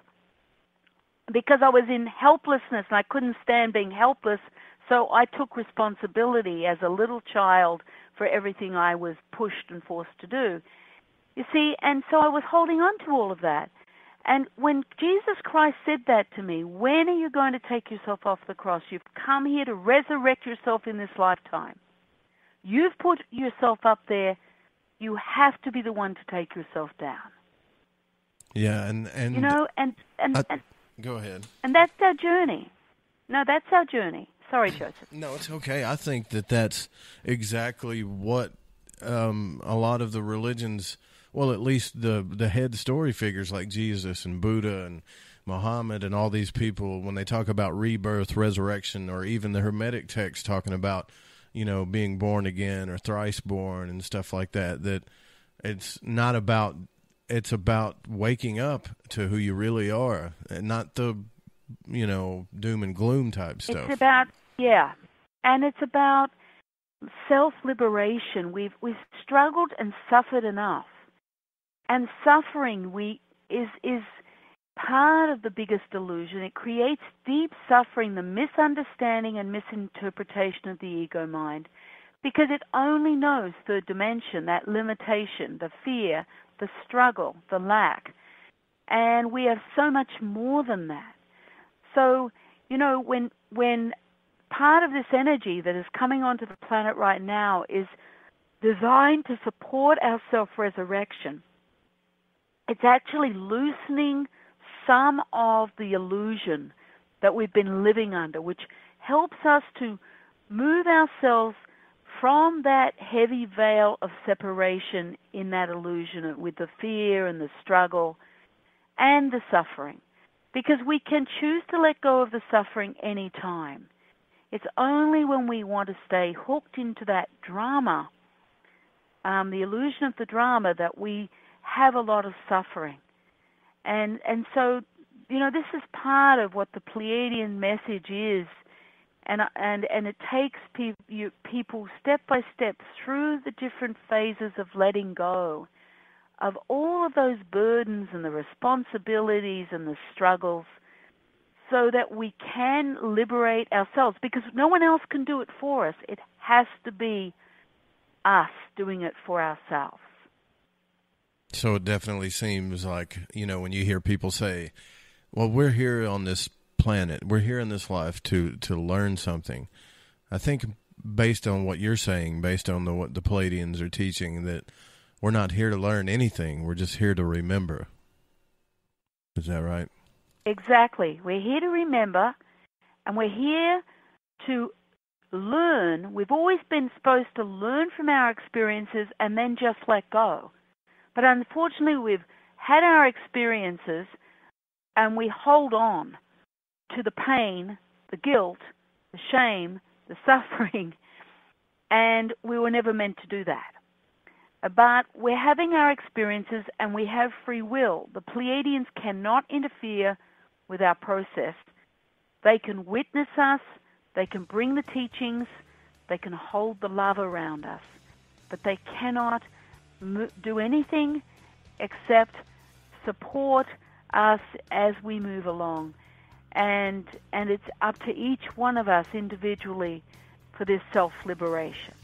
because I was in helplessness and I couldn't stand being helpless, so I took responsibility as a little child for everything I was pushed and forced to do. You see, and so I was holding on to all of that. And when Jesus Christ said that to me, when are you going to take yourself off the cross? You've come here to resurrect yourself in this lifetime. You've put yourself up there. You have to be the one to take yourself down. Yeah, and go ahead. And that's our journey. No, that's our journey. Sorry, Joseph. No, it's okay. I think that's exactly what a lot of the religions, well, at least the head story figures like Jesus and Buddha and Muhammad and all these people, when they talk about rebirth, resurrection, or even the Hermetic text talking about, being born again or thrice born and stuff like that, that it's not about, it's about waking up to who you really are and not the, doom and gloom type stuff. It's about, and it's about self-liberation. We've struggled and suffered enough. And suffering is part of the biggest delusion. It creates deep suffering, the misunderstanding and misinterpretation of the ego mind, because it only knows third dimension, that limitation, the fear, the struggle, the lack. And we are so much more than that. So, when part of this energy that is coming onto the planet right now is designed to support our self-resurrection, it's actually loosening some of the illusion that we've been living under, which helps us to move ourselves from that heavy veil of separation in that illusion with the fear and the struggle and the suffering. Because we can choose to let go of the suffering any time. It's only when we want to stay hooked into that drama, the illusion of the drama, that we have a lot of suffering. And so, this is part of what the Pleiadian message is. And it takes people step by step through the different phases of letting go of all of those burdens and the responsibilities and the struggles, so that we can liberate ourselves, because no one else can do it for us. It has to be us doing it for ourselves. So it definitely seems like, when you hear people say, well, we're here on this planet, we're here in this life to learn something. I think based on what you're saying, based on what the Pleiadians are teaching, that we're not here to learn anything. We're just here to remember. Is that right? Exactly. We're here to remember, and we're here to learn. We've always been supposed to learn from our experiences and then just let go. But unfortunately, we've had our experiences and we hold on to the pain, the guilt, the shame, the suffering, and we were never meant to do that. But we're having our experiences and we have free will. The Pleiadians cannot interfere with our process. They can witness us, they can bring the teachings, they can hold the love around us, but they cannot do anything except support us as we move along. And it's up to each one of us individually for this self-liberation.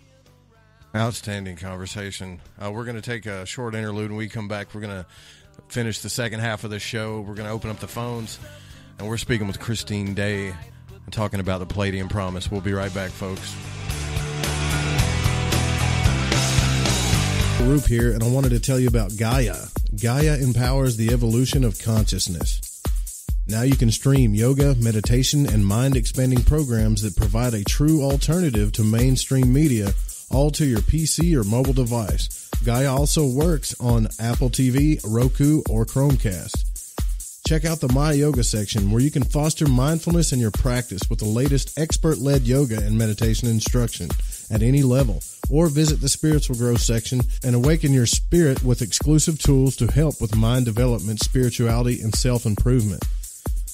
Outstanding conversation. We're going to take a short interlude. When we come back, we're going to finish the second half of the show. We're going to open up the phones, and we're speaking with Christine Day, and talking about the Pleiadian Promise. We'll be right back, folks. Roop here, and I wanted to tell you about Gaia. Gaia empowers the evolution of consciousness. Now you can stream yoga, meditation, and mind-expanding programs that provide a true alternative to mainstream media, all to your PC or mobile device. Gaia also works on Apple TV, Roku, or Chromecast. Check out the My Yoga section where you can foster mindfulness in your practice with the latest expert-led yoga and meditation instruction at any level. Or visit the Spiritual Growth section and awaken your spirit with exclusive tools to help with mind development, spirituality, and self-improvement.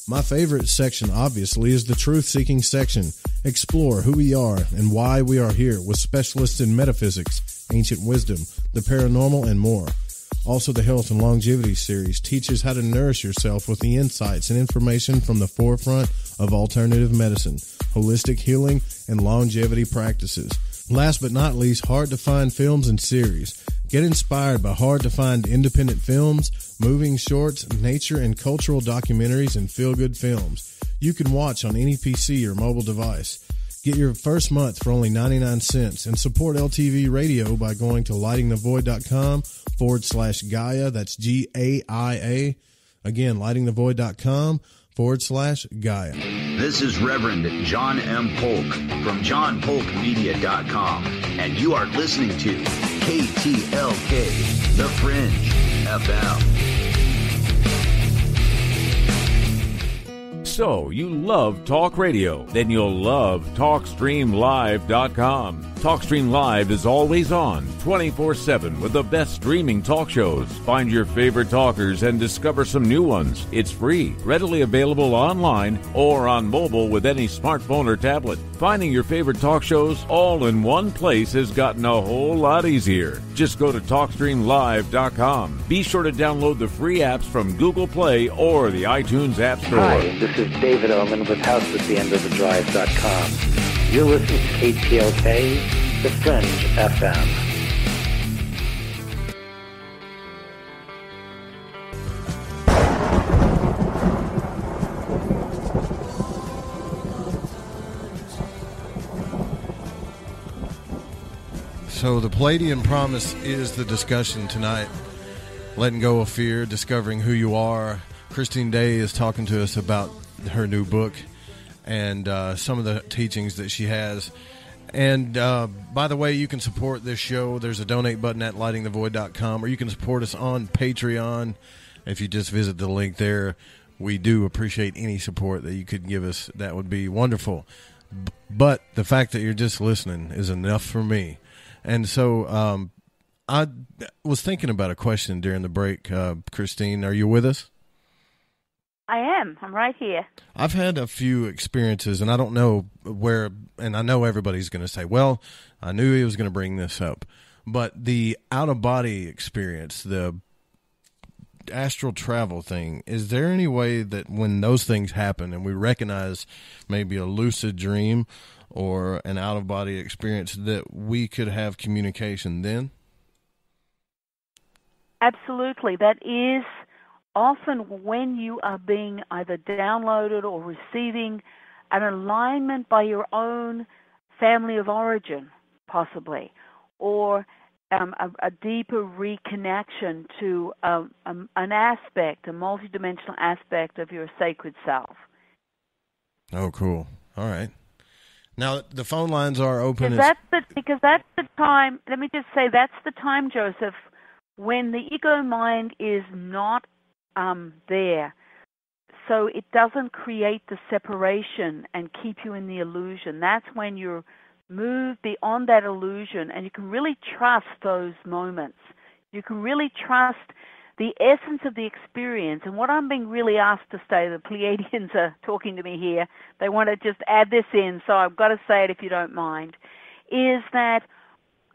My favorite section, obviously, is the truth-seeking section. Explore who we are and why we are here with specialists in metaphysics, ancient wisdom, the paranormal, and more. Also, the Health and Longevity series teaches how to nourish yourself with the insights and information from the forefront of alternative medicine, holistic healing, and longevity practices. Last but not least, hard-to-find films and series. Get inspired by hard-to-find independent films, moving shorts, nature and cultural documentaries, and feel-good films. You can watch on any PC or mobile device. Get your first month for only 99 cents and support LTV Radio by going to lightingthevoid.com/Gaia. That's Gaia. Again, lightingthevoid.com/Gaia. This is Reverend John M. Polk from johnpolkmedia.com, and you are listening to KTLK, The Fringe FM. So, you love talk radio? Then you'll love TalkStreamLive.com. TalkStream Live is always on, 24/7, with the best streaming talk shows. Find your favorite talkers and discover some new ones. It's free, readily available online or on mobile with any smartphone or tablet. Finding your favorite talk shows all in one place has gotten a whole lot easier. Just go to TalkStreamLive.com. Be sure to download the free apps from Google Play or the iTunes App Store. Hi, this is David Oman with HouseAtTheEndOfTheDrive.com. You're listening to KTLK, The Fringe FM. So the Pleiadian Promise is the discussion tonight. Letting go of fear, discovering who you are. Christine Day is talking to us about her new book and some of the teachings that she has. And by the way, you can support this show. There's a donate button at lightingthevoid.com, or you can support us on Patreon. If you just visit the link there, we do appreciate any support that you could give us. That would be wonderful. But the fact that you're just listening is enough for me. And so I was thinking about a question during the break. Christine, are you with us? I am. I'm right here. I've had a few experiences, and I don't know where, and I know everybody's going to say, well, I knew he was going to bring this up. But the out-of-body experience, the astral travel thing, is there any way that when those things happen and we recognize maybe a lucid dream or an out-of-body experience that we could have communication then? Absolutely. That is often when you are being either downloaded or receiving an alignment by your own family of origin, possibly, or a deeper reconnection to an aspect, a multidimensional aspect of your sacred self. Oh, cool. All right. Now, the phone lines are open. Because that's the time, let me just say, that's the time, Joseph, when the ego mind is not there. So it doesn't create the separation and keep you in the illusion. That's when you're moved beyond that illusion, and you can really trust those moments. You can really trust the essence of the experience. And what I'm being really asked to say, the Pleiadians are talking to me here, they want to just add this in, so I've got to say it if you don't mind, is that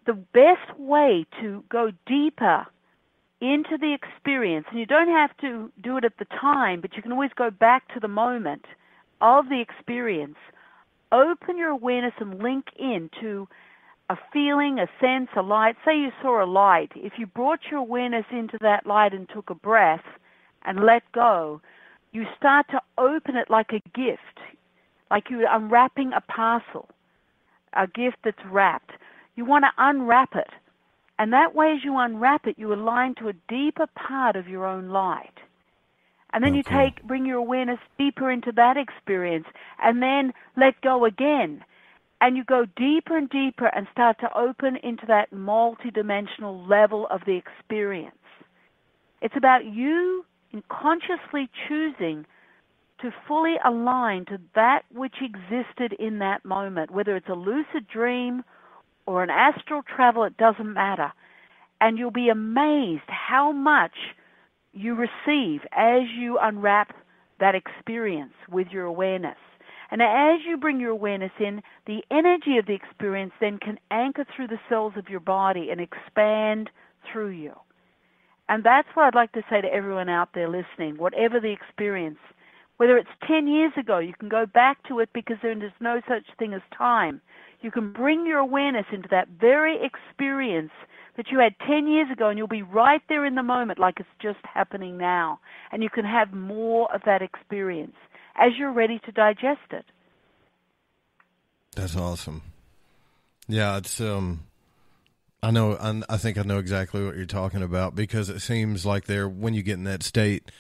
the best way to go deeper into the experience, and you don't have to do it at the time, but you can always go back to the moment of the experience, open your awareness and link into a feeling, a sense, a light. Say you saw a light. If you brought your awareness into that light and took a breath and let go, you start to open it like a gift, like you're unwrapping a parcel, a gift that's wrapped. You want to unwrap it. And that way, as you unwrap it, you align to a deeper part of your own light. And then bring your awareness deeper into that experience, and then let go again. And you go deeper and deeper and start to open into that multidimensional level of the experience. It's about you consciously choosing to fully align to that which existed in that moment, whether it's a lucid dream or an astral travel, it doesn't matter. And you'll be amazed how much you receive as you unwrap that experience with your awareness. And as you bring your awareness in, the energy of the experience then can anchor through the cells of your body and expand through you. And that's what I'd like to say to everyone out there listening, whatever the experience, whether it's 10 years ago, you can go back to it because there is no such thing as time. You can bring your awareness into that very experience that you had 10 years ago, and you'll be right there in the moment like it's just happening now. And you can have more of that experience as you're ready to digest it. That's awesome. Yeah, it's I think I know exactly what you're talking about, because it seems like when you get in that state,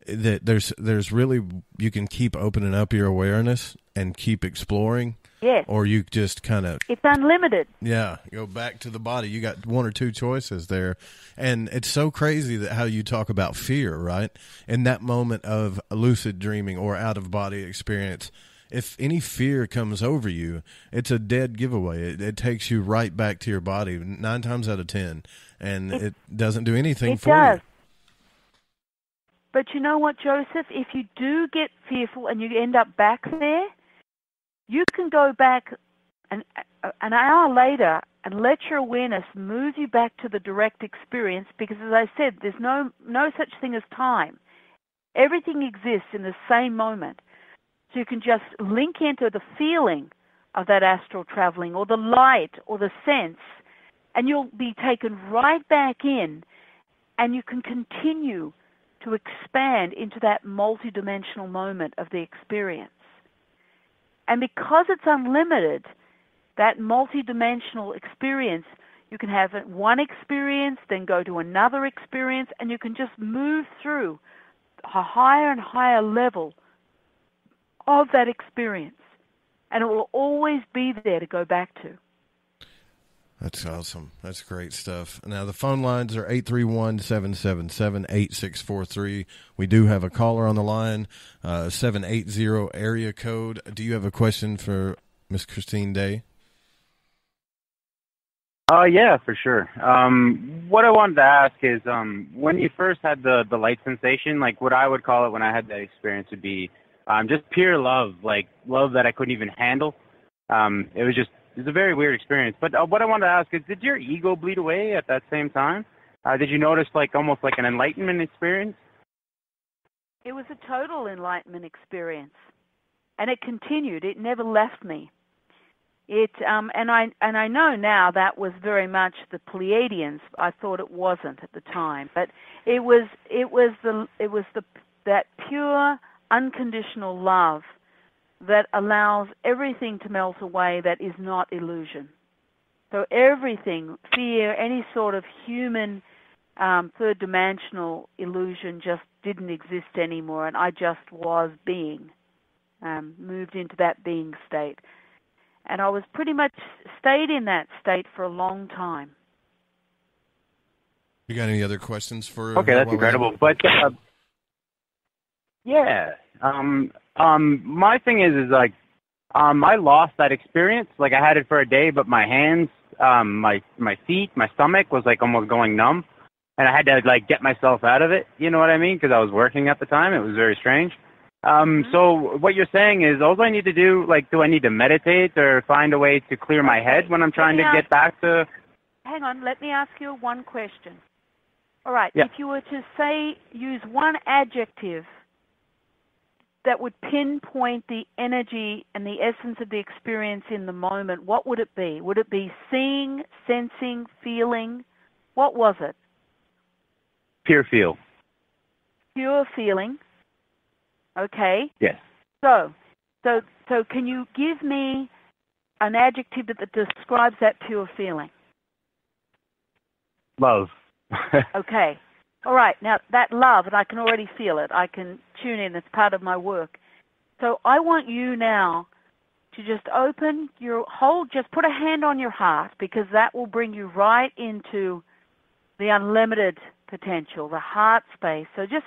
that there's really, you can keep opening up your awareness and keep exploring. Yes. Or you just kind of... It's unlimited. Yeah, go back to the body. You got one or two choices there. And it's so crazy that how you talk about fear, right? In that moment of lucid dreaming or out-of-body experience, if any fear comes over you, it's a dead giveaway. It takes you right back to your body 9 times out of 10. And it doesn't do anything for you. It does. But you know what, Joseph? If you do get fearful and you end up back there, you can go back an hour later and let your awareness move you back to the direct experience, because, as I said, there's no such thing as time. Everything exists in the same moment. So you can just link into the feeling of that astral traveling or the light or the sense, and you'll be taken right back in, and you can continue to expand into that multidimensional moment of the experience. And because it's unlimited, that multidimensional experience, you can have one experience, then go to another experience, and you can just move through a higher and higher level of that experience. And it will always be there to go back to. That's awesome. That's great stuff. Now, the phone lines are 831-777-8643. We do have a caller on the line, 780 area code. Do you have a question for Miss Christine Day? Yeah, for sure. What I wanted to ask is, when you first had the light sensation, like what I would call it when I had that experience would be just pure love, like love that I couldn't even handle. It was a very weird experience. But what I wanted to ask is, did your ego bleed away at that same time? Did you notice almost like an enlightenment experience? It was a total enlightenment experience, and it continued. It never left me. And I know now that was very much the Pleiadians. I thought it wasn't at the time, but it was that pure, unconditional love that allows everything to melt away that is not illusion. So everything, fear, any sort of human third-dimensional illusion just didn't exist anymore, and I just was being, moved into that being state. And I was pretty much stayed in that state for a long time. You got any other questions for... Okay, that's incredible. But, yeah. My thing is I lost that experience. Like, I had it for a day, but my hands, my feet, my stomach was almost going numb, and I had to get myself out of it. You know what I mean? Because I was working at the time. It was very strange. So what you're saying is, all I need to do, do I need to meditate or find a way to clear my head when I'm trying to get back to... Hang on, let me ask you one question. All right, yeah. If you were to use one adjective that would pinpoint the energy and the essence of the experience in the moment, what would it be? Would it be seeing, sensing, feeling? What was it? Pure feel. Pure feeling. Okay. Yes. So, So can you give me an adjective that describes that pure feeling? Love. Okay. All right. Now, that love, and I can already feel it. I can tune in. It's part of my work. So I want you now to just open your just put a hand on your heart, because that will bring you right into the unlimited potential, the heart space. So just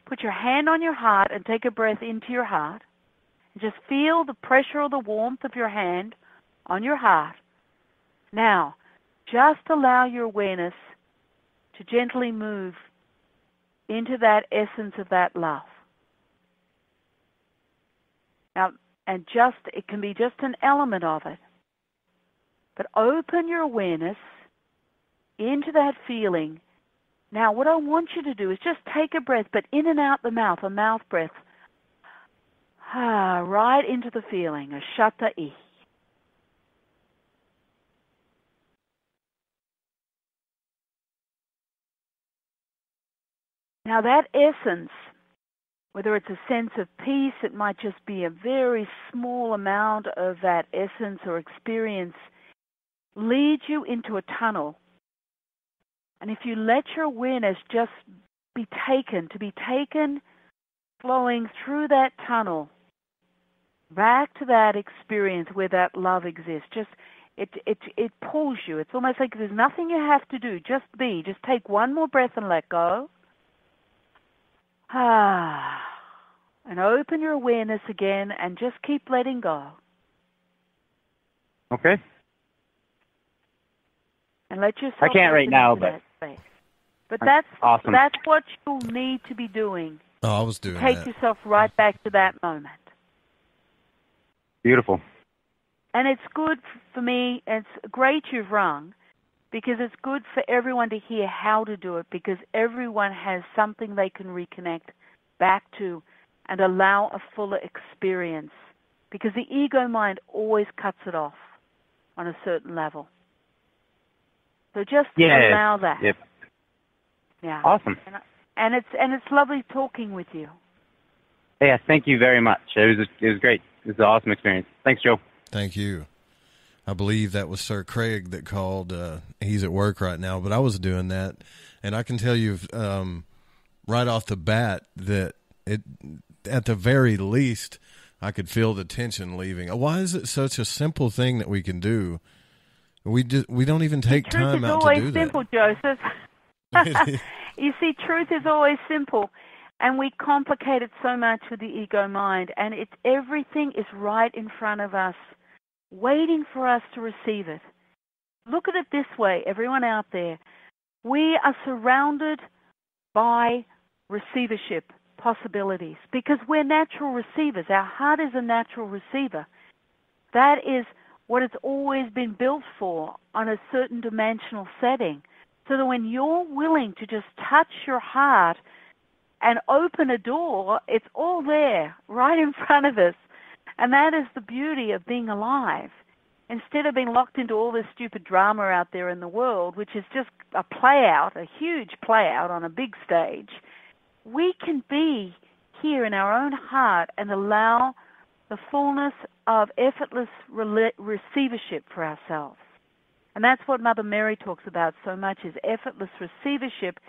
put your hand on your heart and take a breath into your heart. And just feel the pressure or the warmth of your hand on your heart. Now, just allow your awareness to gently move into that essence of that love. Now, and it can be just an element of it. But open your awareness into that feeling. Now, what I want you to do is just take a breath, but in and out the mouth, a mouth breath. Right into the feeling, a shata-i. Now that essence, whether it's a sense of peace, it might just be a very small amount of that essence or experience, leads you into a tunnel. And if you let your awareness just be taken, flowing through that tunnel, back to that experience where that love exists, it pulls you. It's almost like there's nothing you have to do. Just be. Just take one more breath and let go. And open your awareness again and just keep letting go. Okay. And let yourself... I can't right now, but that's awesome. That's what you'll need to be doing. Oh, I was doing Take that. yourself right back to that moment. Beautiful. And it's good for me, it's great you've rung, because it's good for everyone to hear how to do it, because everyone has something they can reconnect back to and allow a fuller experience, because the ego mind always cuts it off on a certain level. So just allow that. Yep. Yeah. Awesome. And it's lovely talking with you. Yeah, thank you very much. It was great. It was an awesome experience. Thanks, Joe. Thank you. I believe that was Sir Craig that called. He's at work right now, but I was doing that, and I can tell you right off the bat that at the very least, I could feel the tension leaving. Why is it such a simple thing that we can do? We don't even take time out to do that. Truth is always simple, Joseph. You see, truth is always simple, and we complicate it so much with the ego mind, and everything is right in front of us, waiting for us to receive it. Look at it this way, everyone out there. We are surrounded by receivership possibilities because we're natural receivers. Our heart is a natural receiver. That is what it's always been built for on a certain dimensional setting. So that when you're willing to just touch your heart and open a door, it's all there, right in front of us. And that is the beauty of being alive. Instead of being locked into all this stupid drama out there in the world, which is just a play-out, a huge play-out on a big stage, we can be here in our own heart and allow the fullness of effortless receivership for ourselves. And that's what Mother Mary talks about so much, is effortless receivership,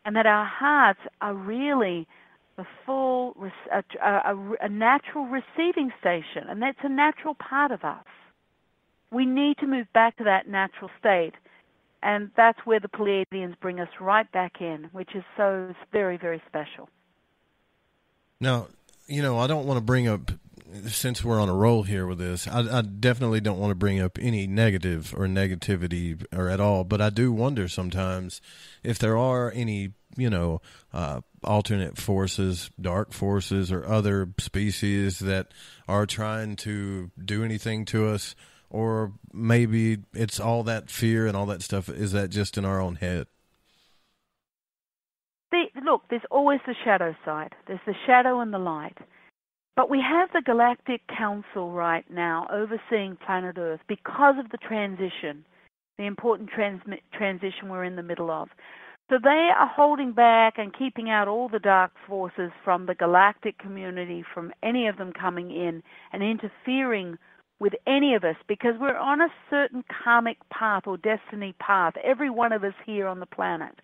and that our hearts are really the full, a natural receiving station, and that's a natural part of us. We need to move back to that natural state, and that's where the Pleiadians bring us right back in, which is so very, very special. Now, I don't want to bring up, since we're on a roll here with this, I definitely don't want to bring up any negative or negativity or at all, but I do wonder sometimes if there are any, alternate forces, dark forces, or other species that are trying to do anything to us, or maybe it's all that fear and all that stuff. Is that just in our own head? Look, there's always the shadow side. There's the shadow and the light. But we have the Galactic Council right now overseeing planet Earth because of the transition, the important transition we're in the middle of. So they are holding back and keeping out all the dark forces from the galactic community, from any of them coming in and interfering with any of us, because we're on a certain karmic path or destiny path, every one of us here on the planet.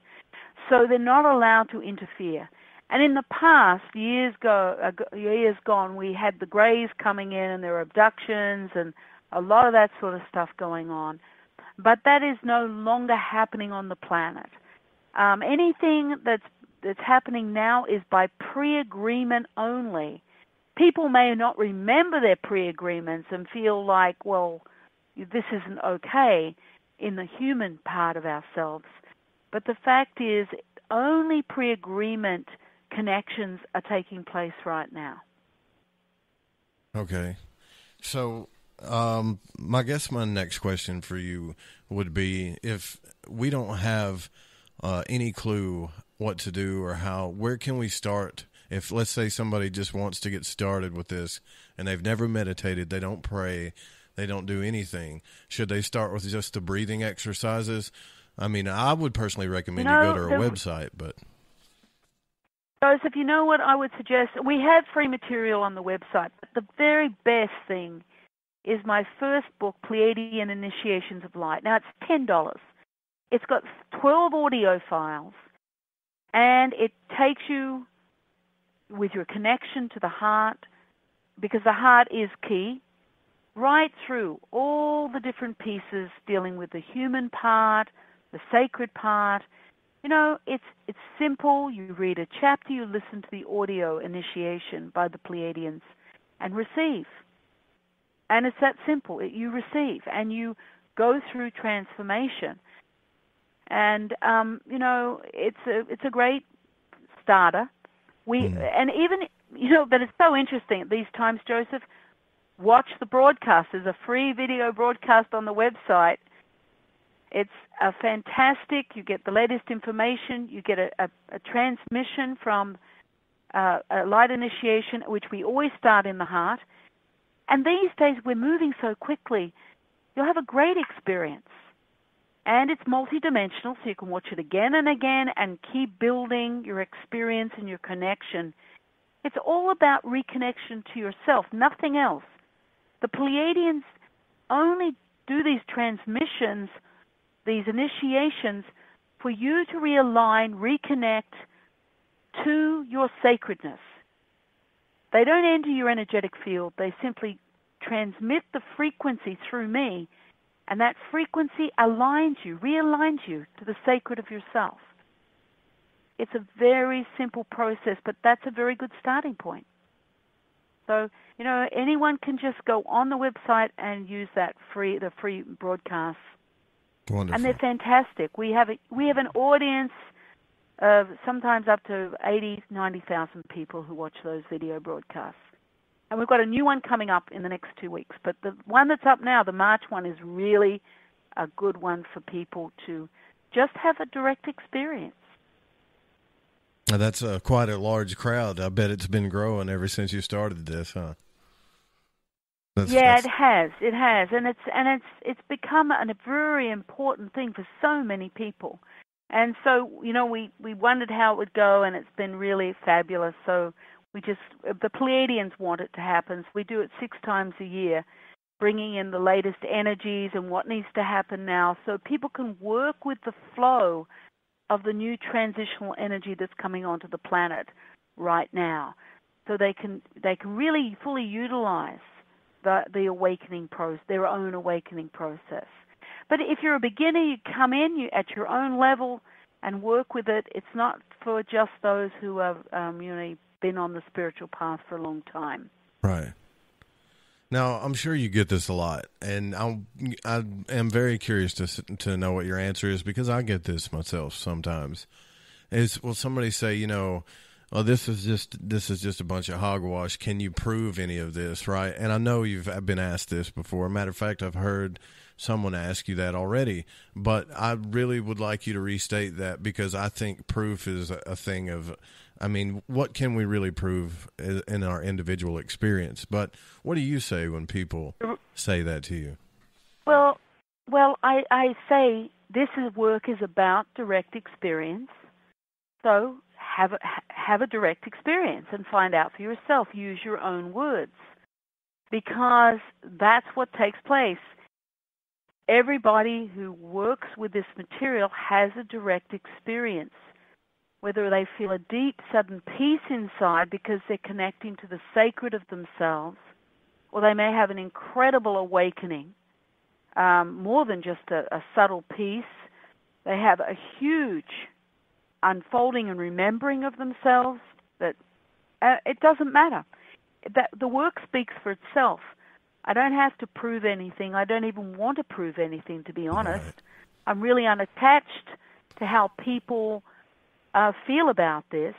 So they're not allowed to interfere. And in the past, years gone, we had the Greys coming in and there were abductions and a lot of that sort of stuff going on. But that is no longer happening on the planet. Anything that's happening now is by pre-agreement only. People may not remember their pre-agreements and feel like, well, this isn't okay in the human part of ourselves. But the fact is, only pre-agreement connections are taking place right now. Okay. So I guess my next question for you would be, if we don't have any clue what to do or how, where can we start? If, let's say, somebody just wants to get started with this and they've never meditated, they don't pray, they don't do anything, should they start with just the breathing exercises? I mean, I would personally recommend you go to our website, but... Joseph, you know what I would suggest? We have free material on the website, but the very best thing is my first book, Pleiadian Initiations of Light. Now, it's $10. It's got 12 audio files, and it takes you with your connection to the heart, because the heart is key, right through all the different pieces dealing with the human part, the sacred part. You know, it's simple. You read a chapter, you listen to the audio initiation by the Pleiadians, and receive. And it's that simple. You receive, and you go through transformation. And you know, it's a great starter. And even, you know, but it's so interesting at these times, Joseph. Watch the broadcast. There's a free video broadcast on the website. It's fantastic. You get the latest information. You get a transmission from a light initiation, which we always start in the heart. And these days we're moving so quickly. You'll have a great experience. And it's multidimensional, so you can watch it again and again and keep building your experience and your connection. It's all about reconnection to yourself, nothing else. The Pleiadians only do these transmissions, these initiations, for you to realign, reconnect to your sacredness. They don't enter your energetic field. They simply transmit the frequency through me, and that frequency aligns you, realigns you to the sacred of yourself. It's a very simple process, but that's a very good starting point. So, you know, anyone can just go on the website and use the free broadcasts. Wonderful. And they're fantastic. We have an audience of sometimes up to 80,000, 90,000 people who watch those video broadcasts. And we've got a new one coming up in the next 2 weeks. But the one that's up now, the March one, is really a good one for people to just have a direct experience. Now, that's quite a large crowd. I bet it's been growing ever since you started this, huh? It has, and it's become a very important thing for so many people. And so, you know, we wondered how it would go, and it's been really fabulous. So the Pleiadians want it to happen. So we do it 6 times a year, bringing in the latest energies and what needs to happen now, so people can work with the flow of the new transitional energy that's coming onto the planet right now, so they can really fully utilize the awakening process, their own awakening process. But if you're a beginner, you come in at your own level and work with it. It's not for just those who have been on the spiritual path for a long time. Right. Now, I'm sure you get this a lot, and I am very curious to know what your answer is, because I get this myself sometimes. Will somebody say, you know, oh, this is just a bunch of hogwash. Can you prove any of this, right? And I know you've been asked this before. Matter of fact, I've heard someone ask you that already. But I really would like you to restate that, because I think proof is a thing of, I mean, what can we really prove in our individual experience? But what do you say when people say that to you? Well, I say this work is about direct experience. So have a direct experience and find out for yourself. Use your own words, because that's what takes place. Everybody who works with this material has a direct experience, whether they feel a deep, sudden peace inside because they're connecting to the sacred of themselves, or they may have an incredible awakening, more than just a subtle peace. They have a huge unfolding and remembering of themselves. That it doesn't matter. That the work speaks for itself. I don't have to prove anything. I don't even want to prove anything, to be honest. Right. I'm really unattached to how people feel about this,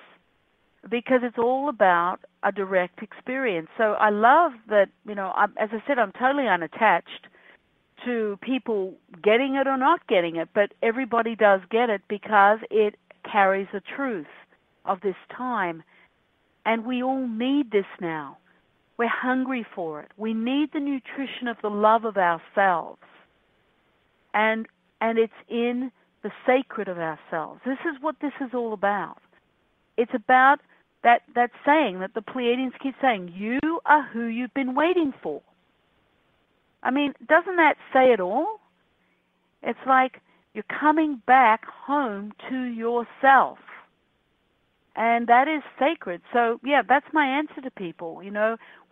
because it's all about a direct experience. So I love that, as I said, I'm totally unattached to people getting it or not getting it, but everybody does get it because it carries the truth of this time. And we all need this now. We're hungry for it. We need the nutrition of the love of ourselves. And it's in the sacred of ourselves. This is what this is all about. It's about that saying that the Pleiadians keep saying, you are who you've been waiting for. I mean, doesn't that say it all? It's like you're coming back home to yourself. And that is sacred. So, yeah, that's my answer to people.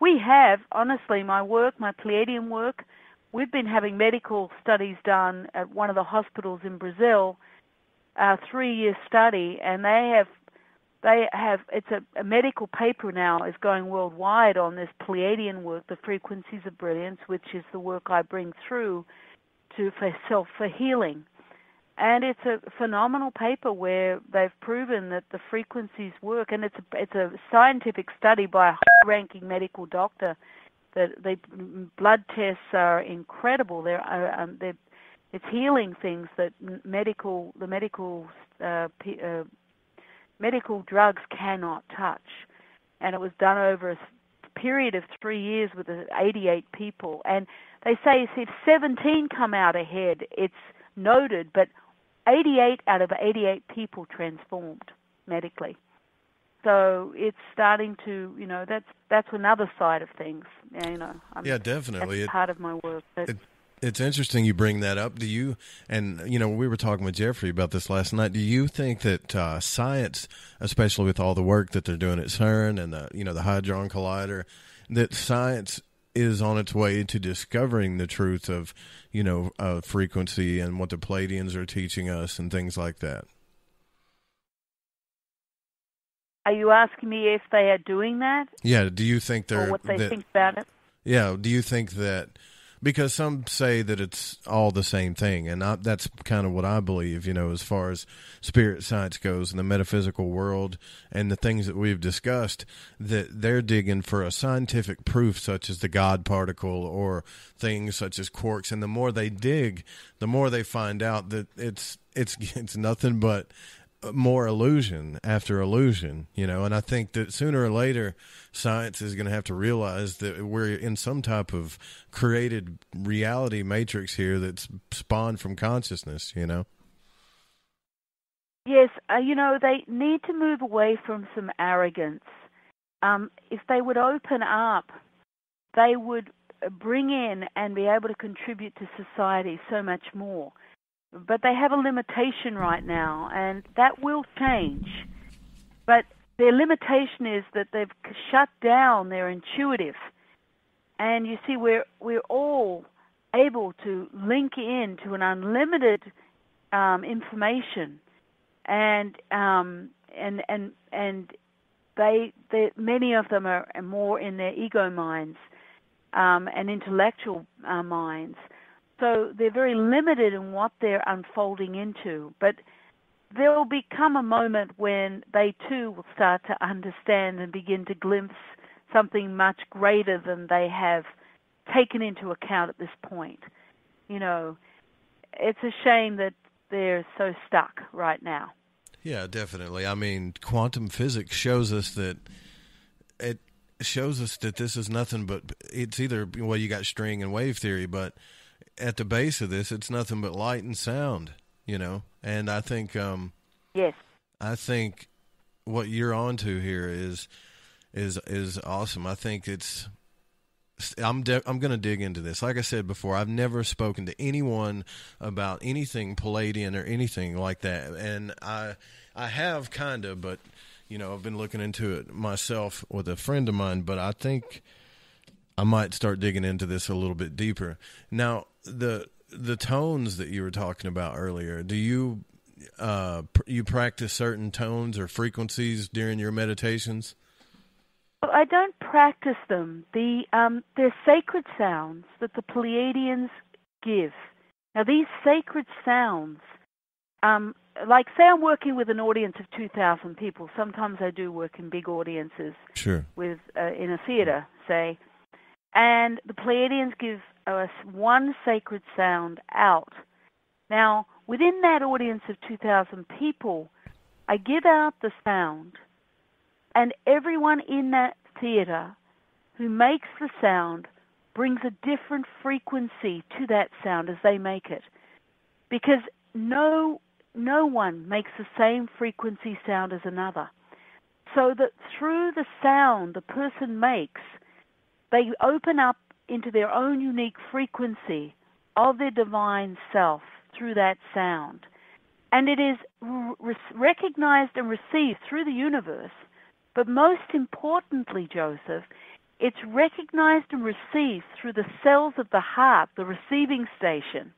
We have, honestly, my work, my Pleiadian work, we've been having medical studies done at one of the hospitals in Brazil, a 3-year study, and they have, it's a medical paper now is going worldwide on this Pleiadian work, the frequencies of brilliance, which is the work I bring through for healing. And it's a phenomenal paper where they've proven that the frequencies work, and it's a scientific study by a high-ranking medical doctor. That the blood tests are incredible. It's healing things that medical drugs cannot touch. And it was done over a period of 3 years with 88 people. And they say if 17 come out ahead, it's noted, but 88 out of 88 people transformed medically. So it's starting to, that's another side of things. Yeah, definitely. That's part of my work. It's interesting you bring that up. Do you, and we were talking with Jeffrey about this last night, do you think that science, especially with all the work that they're doing at CERN and the Hadron Collider, that science is on its way to discovering the truth of, frequency and what the Pleiadians are teaching us and things like that? Are you asking me if they are doing that? Yeah. Do you think they're... Or what they think about it? Yeah. Do you think that... Because some say that it's all the same thing, and that's kind of what I believe, as far as spirit science goes and the metaphysical world and the things that we've discussed, that they're digging for a scientific proof such as the God particle or things such as quarks. And the more they dig, the more they find out that it's nothing but more illusion after illusion, and I think that sooner or later science is going to have to realize that we're in some type of created reality matrix here that's spawned from consciousness, Yes, they need to move away from some arrogance. If they would open up, they would bring in and be able to contribute to society so much more. But they have a limitation right now, and that will change. But their limitation is that they've shut down their intuitive. And you see, we're all able to link in to an unlimited information, and they many of them are more in their ego minds and intellectual minds. So they're very limited in what they're unfolding into. But there will become a moment when they too will start to understand and begin to glimpse something much greater than they have taken into account at this point. It's a shame that they're so stuck right now. Yeah, definitely. I mean, quantum physics shows us that this is nothing but, it's either, you got string and wave theory, but at the base of this, it's nothing but light and sound, you know. And I think, yes, I think what you're onto here is awesome. I think I'm going to dig into this. Like I said before, I've never spoken to anyone about anything Pleiadian or anything like that. And I have kind of, but, you know, I've been looking into it myself with a friend of mine, but I think I might start digging into this a little bit deeper. Now, the tones that you were talking about earlier, do you practice certain tones or frequencies during your meditations? I don't practice them. They're sacred sounds that the Pleiadians give. Now, these sacred sounds, like say I'm working with an audience of 2,000 people. Sometimes I do work in big audiences. Sure. With in a theater, say. And the Pleiadians give us one sacred sound out. Now, within that audience of 2,000 people, I give out the sound, and everyone in that theater who makes the sound brings a different frequency to that sound as they make it. Because no one makes the same frequency sound as another. So that through the sound the person makes, they open up into their own unique frequency of their divine self through that sound. And it is recognized and received through the universe. But most importantly, Joseph, it's recognized and received through the cells of the heart, the receiving station.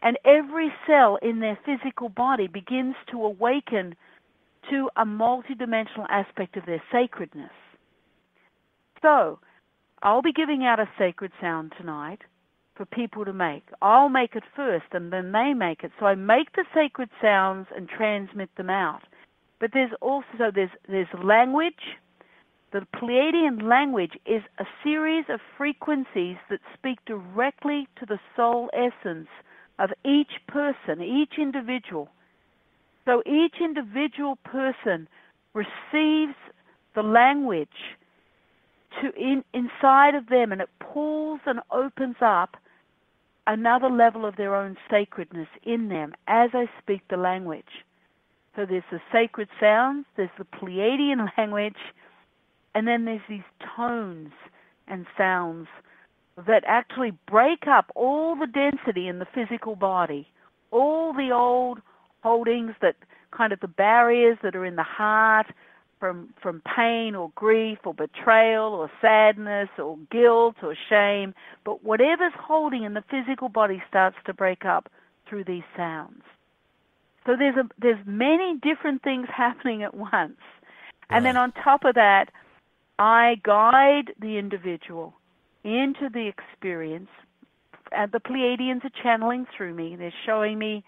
And every cell in their physical body begins to awaken to a multidimensional aspect of their sacredness. So, I'll be giving out a sacred sound tonight for people to make. I'll make it first, and then they make it. So I make the sacred sounds and transmit them out. But there's also there's language. The Pleiadian language is a series of frequencies that speak directly to the soul essence of each person, each individual. So each individual person receives the language inside of them, and it pulls and opens up another level of their own sacredness in them as I speak the language. So there's the sacred sounds, there's the Pleiadian language, and then there's these tones and sounds that actually break up all the density in the physical body, all the old holdings, that kind of the barriers that are in the heart from pain or grief or betrayal or sadness or guilt or shame. But whatever's holding in the physical body starts to break up through these sounds. So there's many different things happening at once. And then on top of that, I guide the individual into the experience. And the Pleiadians are channeling through me. They're showing me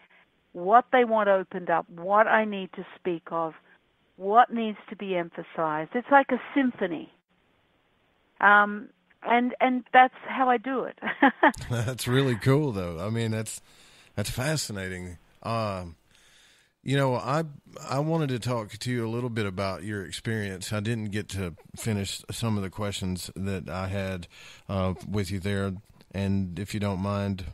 what they want opened up, what I need to speak of, what needs to be emphasized. It's like a symphony. And that's how I do it. That's really cool, though. I mean, that's fascinating. You know, I wanted to talk to you a little bit about your experience. I didn't get to finish some of the questions that I had with you there. And if you don't mind,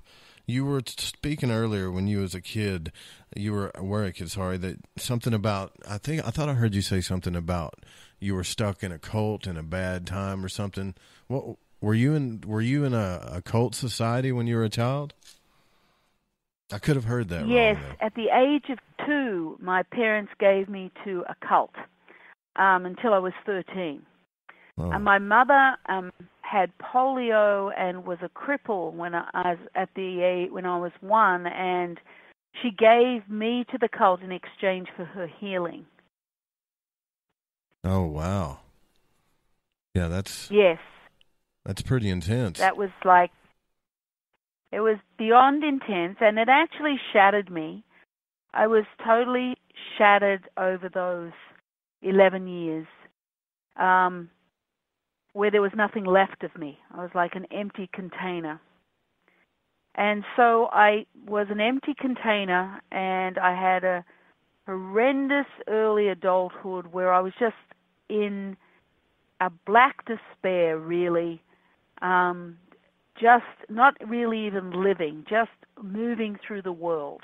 you were speaking earlier when you was a kid, that something about, I thought I heard you say something about you were stuck in a cult in a bad time or something. What were you in a cult society when you were a child? I could have heard that Yes, wrong, at the age of 2, my parents gave me to a cult until I was 13. Oh. And my mother had polio and was a cripple when I was 1, and she gave me to the cult in exchange for her healing. Oh, wow. Yeah, that's pretty intense. That was like, it was beyond intense, and it actually shattered me. I was totally shattered over those 11 years, where there was nothing left of me. I was like an empty container. And so I was an empty container, and I had a horrendous early adulthood where I was just in a black despair, really, just not really even living, just moving through the world.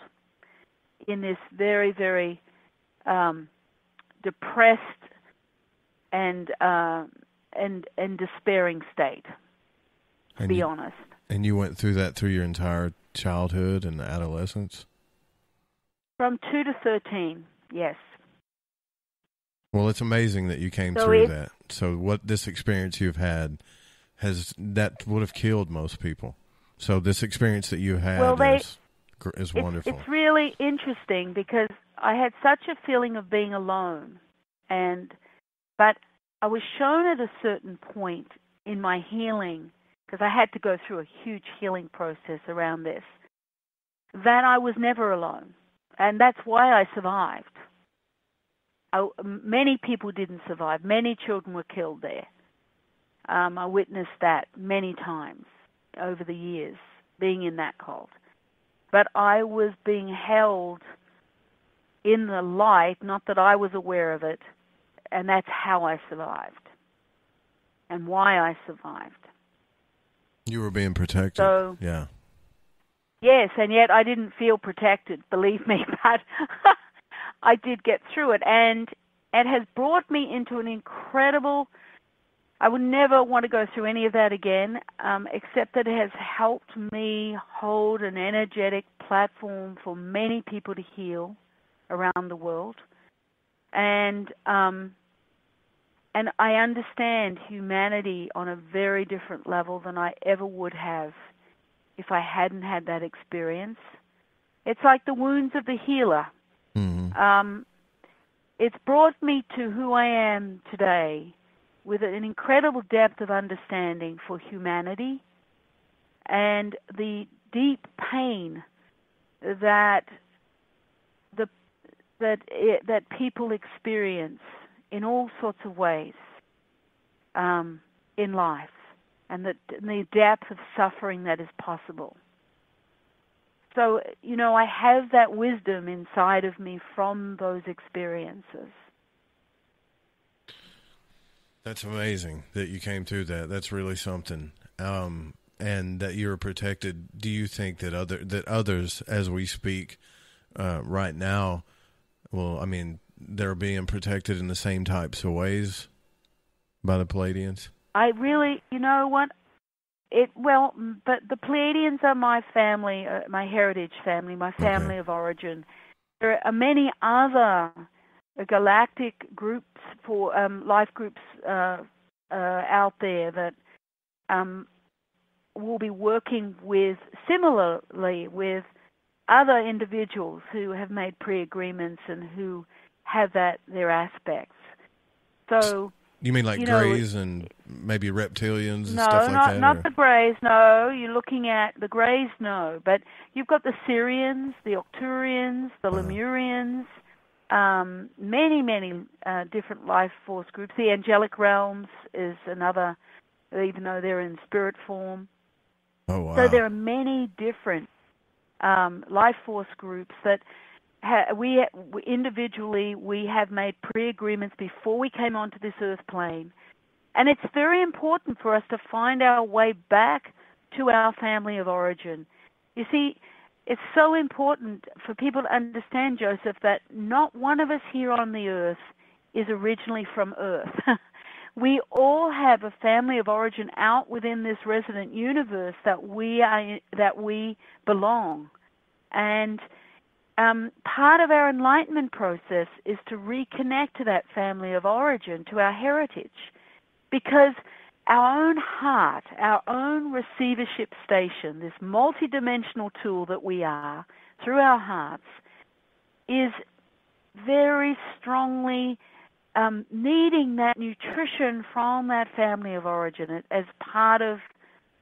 in this very, very depressed and despairing state, to be honest. And you went through that through your entire childhood and adolescence? From 2 to 13, yes. Well, it's amazing that you came through that. So what this experience you've had that would have killed most people. So this experience that you had is wonderful. It's really interesting because I had such a feeling of being alone, but I was shown at a certain point in my healing, because I had to go through a huge healing process around this, that I was never alone. And that's why I survived. Many people didn't survive. Many children were killed there. I witnessed that many times over the years, being in that cult. But I was being held in the light, not that I was aware of it, and that's how I survived and why I survived. You were being protected. So, yeah. Yes, and yet I didn't feel protected, believe me, but I did get through it, and it has brought me into an incredible... I would never want to go through any of that again, except that it has helped me hold an energetic platform for many people to heal around the world. And I understand humanity on a very different level than I ever would have if I hadn't had that experience. It's like the wounds of the healer. Mm-hmm. It's brought me to who I am today, with an incredible depth of understanding for humanity and the deep pain that people experience in all sorts of ways in life, and the depth of suffering that is possible. So, I have that wisdom inside of me from those experiences. That's amazing that you came through that. That's really something. And that you were protected. Do you think that others, as we speak right now, they're being protected in the same types of ways by the Pleiadians? I really, but the Pleiadians are my family, my heritage family, my family of origin. There are many other galactic groups for life groups out there that will be working similarly with other individuals who have made pre-agreements and who have their aspects. So you mean like Greys and maybe reptilians and stuff like that? No, not the Greys, no. You're looking at the Greys, no. But you've got the Syrians, the Octurians, the Lemurians, many different life force groups. The angelic realms is another, even though they're in spirit form. Oh, wow. So there are many different life force groups that we individually have made pre-agreements before we came onto this earth plane. And it's very important for us to find our way back to our family of origin. You see, it's so important for people to understand, Joseph, that not one of us here on the earth is originally from Earth. We all have a family of origin out within this resident universe that we belong. And part of our enlightenment process is to reconnect to that family of origin, to our heritage, because our own heart, our own receivership station, this multidimensional tool that we are, through our hearts, is very strongly needing that nutrition from that family of origin as part of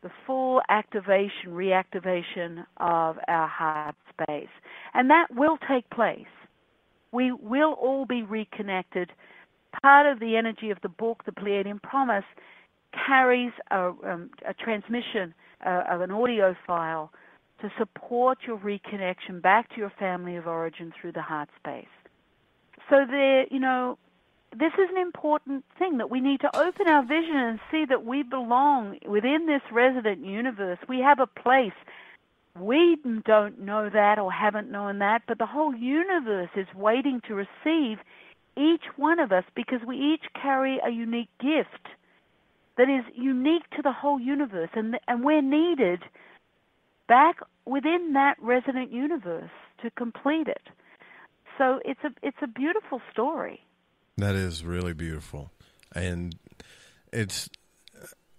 the full activation, reactivation of our heart space. And that will take place. We will all be reconnected. Part of the energy of the book, The Pleiadian Promise, carries a transmission of an audio file to support your reconnection back to your family of origin through the heart space. So this is an important thing, that we need to open our vision and see that we belong within this resident universe. We have a place We don't know that or haven't known that, but the whole universe is waiting to receive each one of us because we each carry a unique gift that is unique to the whole universe, and we're needed back within that resonant universe to complete it. So it's a beautiful story. That is really beautiful. And it's,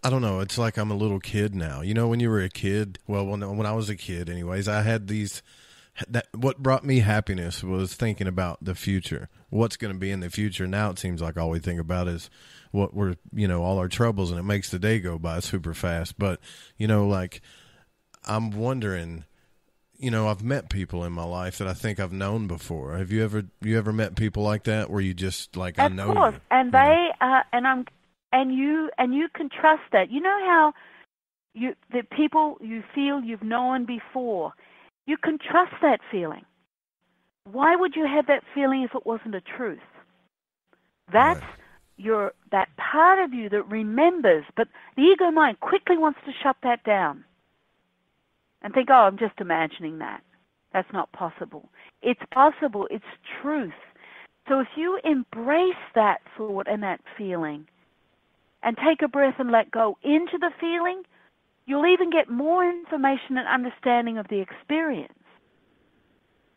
I don't know, it's like I'm a little kid now. You know, when you were a kid, well, when I was a kid anyways, I had what brought me happiness was thinking about the future, what's going to be in the future. Now it seems like all we think about is what we're, all our troubles, and it makes the day go by super fast. But, like, I'm wondering, I've met people in my life that I think I've known before. Have you ever met people like that where you just like, I know you? Of course, and they and you can trust that. You know how the people you feel you've known before, you can trust that feeling. Why would you have that feeling if it wasn't a truth? That's that part of you that remembers, but the ego mind quickly wants to shut that down and think, oh, I'm just imagining that. That's not possible. It's possible. It's truth. So if you embrace that thought and that feeling and take a breath and let go into the feeling, you'll even get more information and understanding of the experience.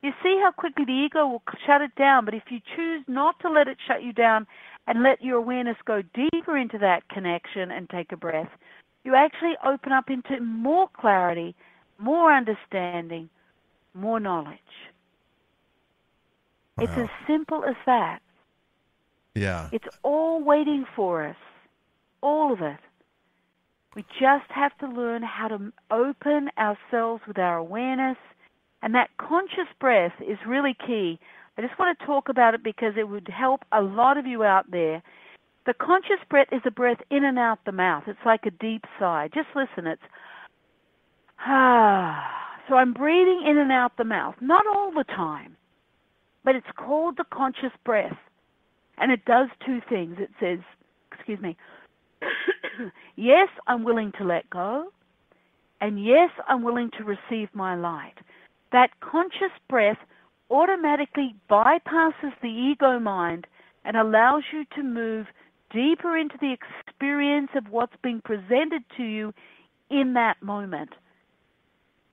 You see how quickly the ego will shut it down, but if you choose not to let it shut you down and let your awareness go deeper into that connection and take a breath, you actually open up into more clarity, more understanding, more knowledge. Wow. It's as simple as that. Yeah. It's all waiting for us, all of it. We just have to learn how to open ourselves with our awareness, and that conscious breath is really key. I just want to talk about it because it would help a lot of you out there. The conscious breath is a breath in and out the mouth. It's like a deep sigh. Just listen. It's so I'm breathing in and out the mouth, not all the time, but it's called the conscious breath, and it does two things. It says, yes, I'm willing to let go, and yes, I'm willing to receive my light. That conscious breath automatically bypasses the ego mind and allows you to move deeper into the experience of what's being presented to you in that moment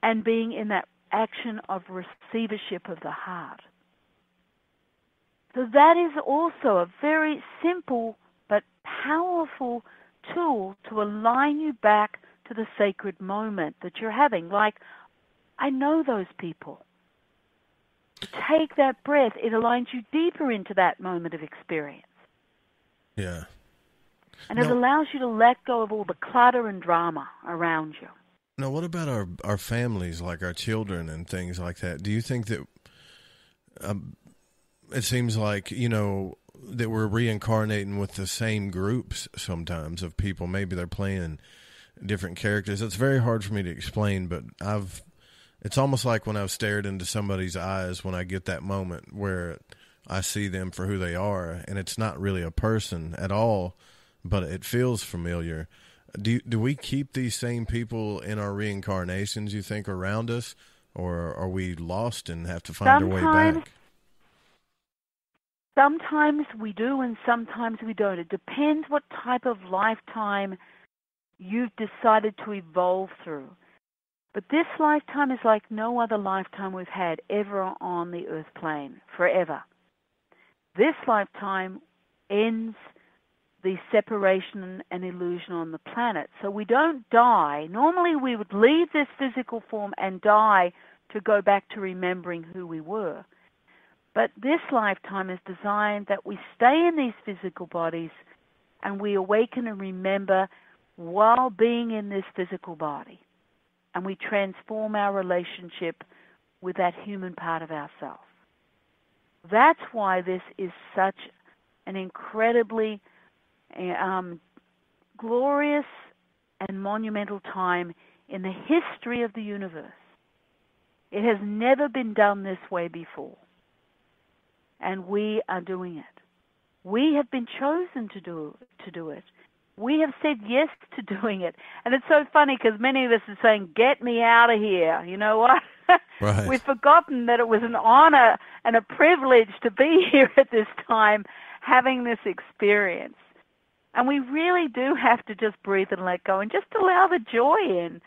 and being in that action of receivership of the heart. So that is also a very simple but powerful tool to align you back to the sacred moment that you're having. Like, I know those people. Take that breath. It aligns you deeper into that moment of experience. Yeah. And it allows you to let go of all the clutter and drama around you. Now, what about our families, like our children and things like that? Do you think that it seems like, that we're reincarnating with the same groups sometimes of people? Maybe they're playing different characters. It's very hard for me to explain, but it's almost like when I've stared into somebody's eyes when I get that moment where I see them for who they are, and it's not really a person at all, but it feels familiar. Do we keep these same people in our reincarnations, you think, around us, or are we lost and have to find our way back? Sometimes we do and sometimes we don't. It depends what type of lifetime you've decided to evolve through. But this lifetime is like no other lifetime we've had ever on the earth plane, forever. This lifetime ends the separation and illusion on the planet. So we don't die. Normally we would leave this physical form and die to go back to remembering who we were. But this lifetime is designed that we stay in these physical bodies and we awaken and remember while being in this physical body. And we transform our relationship with that human part of ourselves. That's why this is such an incredibly glorious and monumental time in the history of the universe. It has never been done this way before. And we are doing it. We have been chosen to do it. We have said yes to doing it. And it's so funny because many of us are saying, get me out of here. You know what? Right. We've forgotten that it was an honor and a privilege to be here at this time having this experience. And we really do have to just breathe and let go and just allow the joy in.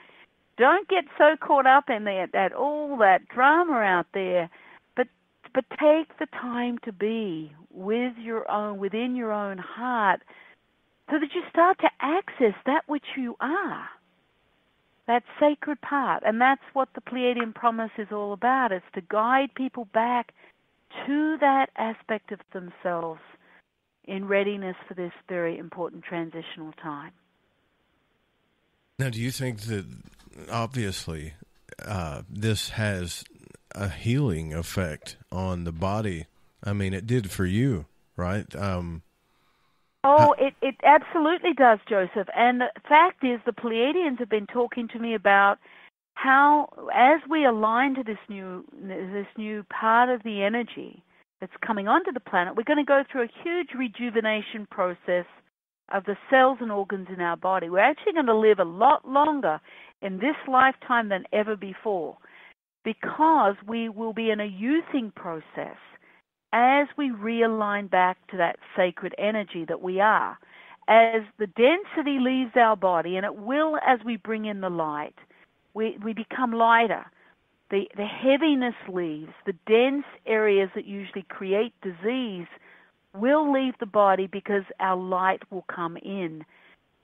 Don't get so caught up in that all that drama out there, but take the time to be within your own heart, so that you start to access that which you are, that sacred part. And that's what the Pleiadian promise is all about. It's to guide people back to that aspect of themselves in readiness for this very important transitional time. Now, do you think that, obviously, this has a healing effect on the body? I mean, it did for you, right? It absolutely does, Joseph. And the fact is, the Pleiadians have been talking to me about how, as we align to this new part of the energy that's coming onto the planet, we're going to go through a huge rejuvenation process of the cells and organs in our body. We're actually going to live a lot longer in this lifetime than ever before, because we will be in a youthing process as we realign back to that sacred energy that we are. As the density leaves our body, and it will as we bring in the light, we become lighter. The heaviness leaves. The dense areas that usually create disease will leave the body because our light will come in.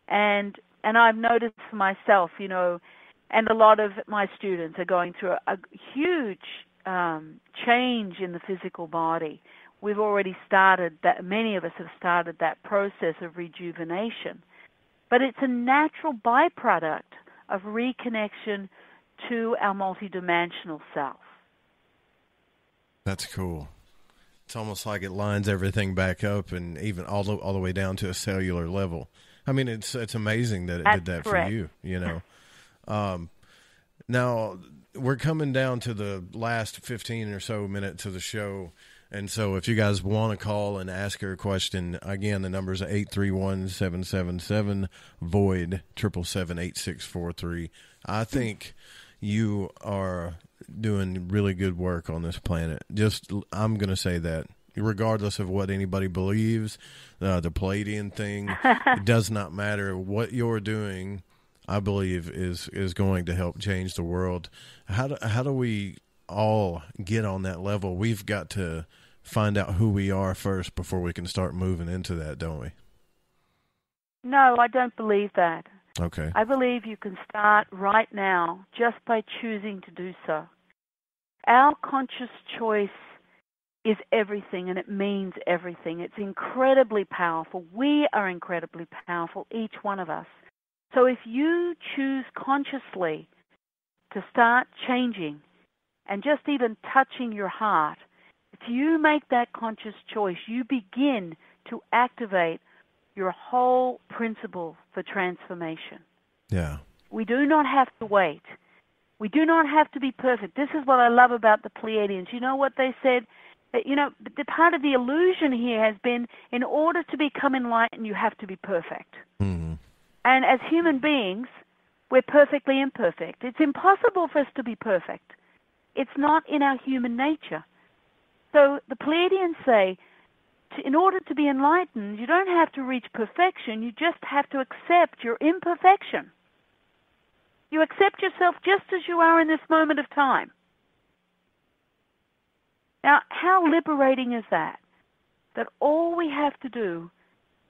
And I've noticed for myself, and a lot of my students are going through a huge change in the physical body. We've already started that. Many of us have started that process of rejuvenation. But it's a natural byproduct of reconnection to our multidimensional self. That's cool. It's almost like it lines everything back up, and even all the way down to a cellular level. I mean, it's amazing that it did that correct. for you, Now, we're coming down to the last 15 or so minutes of the show, and so if you guys want to call and ask her a question, again, the number is 831-777-VOID, 777-8643. I think you are doing really good work on this planet. I'm going to say that. Regardless of what anybody believes, the Pleiadian thing, it does not matter. What you're doing, I believe, is going to help change the world. How do we all get on that level? We've got to find out who we are first before we can start moving into that, don't we? No, I don't believe that. Okay. I believe you can start right now just by choosing to do so. Our conscious choice is everything, and it means everything. It's incredibly powerful. We are incredibly powerful, each one of us. So if you choose consciously to start changing and just even touching your heart, if you make that conscious choice, you begin to activate your whole principle for transformation. Yeah. We do not have to wait. We do not have to be perfect. This is what I love about the Pleiadians. You know what they said? The part of the illusion here has been, in order to become enlightened, you have to be perfect. Mm-hmm. And as human beings, we're perfectly imperfect. It's impossible for us to be perfect. It's not in our human nature. So the Pleiadians say, in order to be enlightened, you don't have to reach perfection. You just have to accept your imperfection. You accept yourself just as you are in this moment of time. Now, how liberating is that? That all we have to do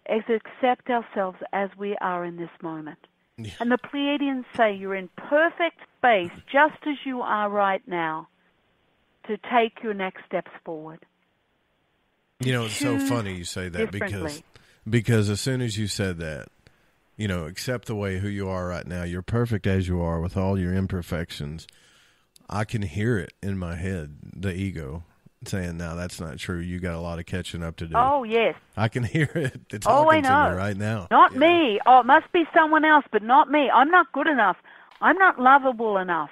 is accept ourselves as we are in this moment. Yeah. And the Pleiadians say you're in perfect space, just as you are right now, to take your next steps forward. It's so funny you say that, because as soon as you said that, accept the way who you are right now, you're perfect as you are with all your imperfections. I can hear it in my head, the ego, saying, no, that's not true. You got a lot of catching up to do. Oh, yes. I can hear it. It's talking to me right now. Not me. Oh, it must be someone else, but not me. I'm not good enough. I'm not lovable enough.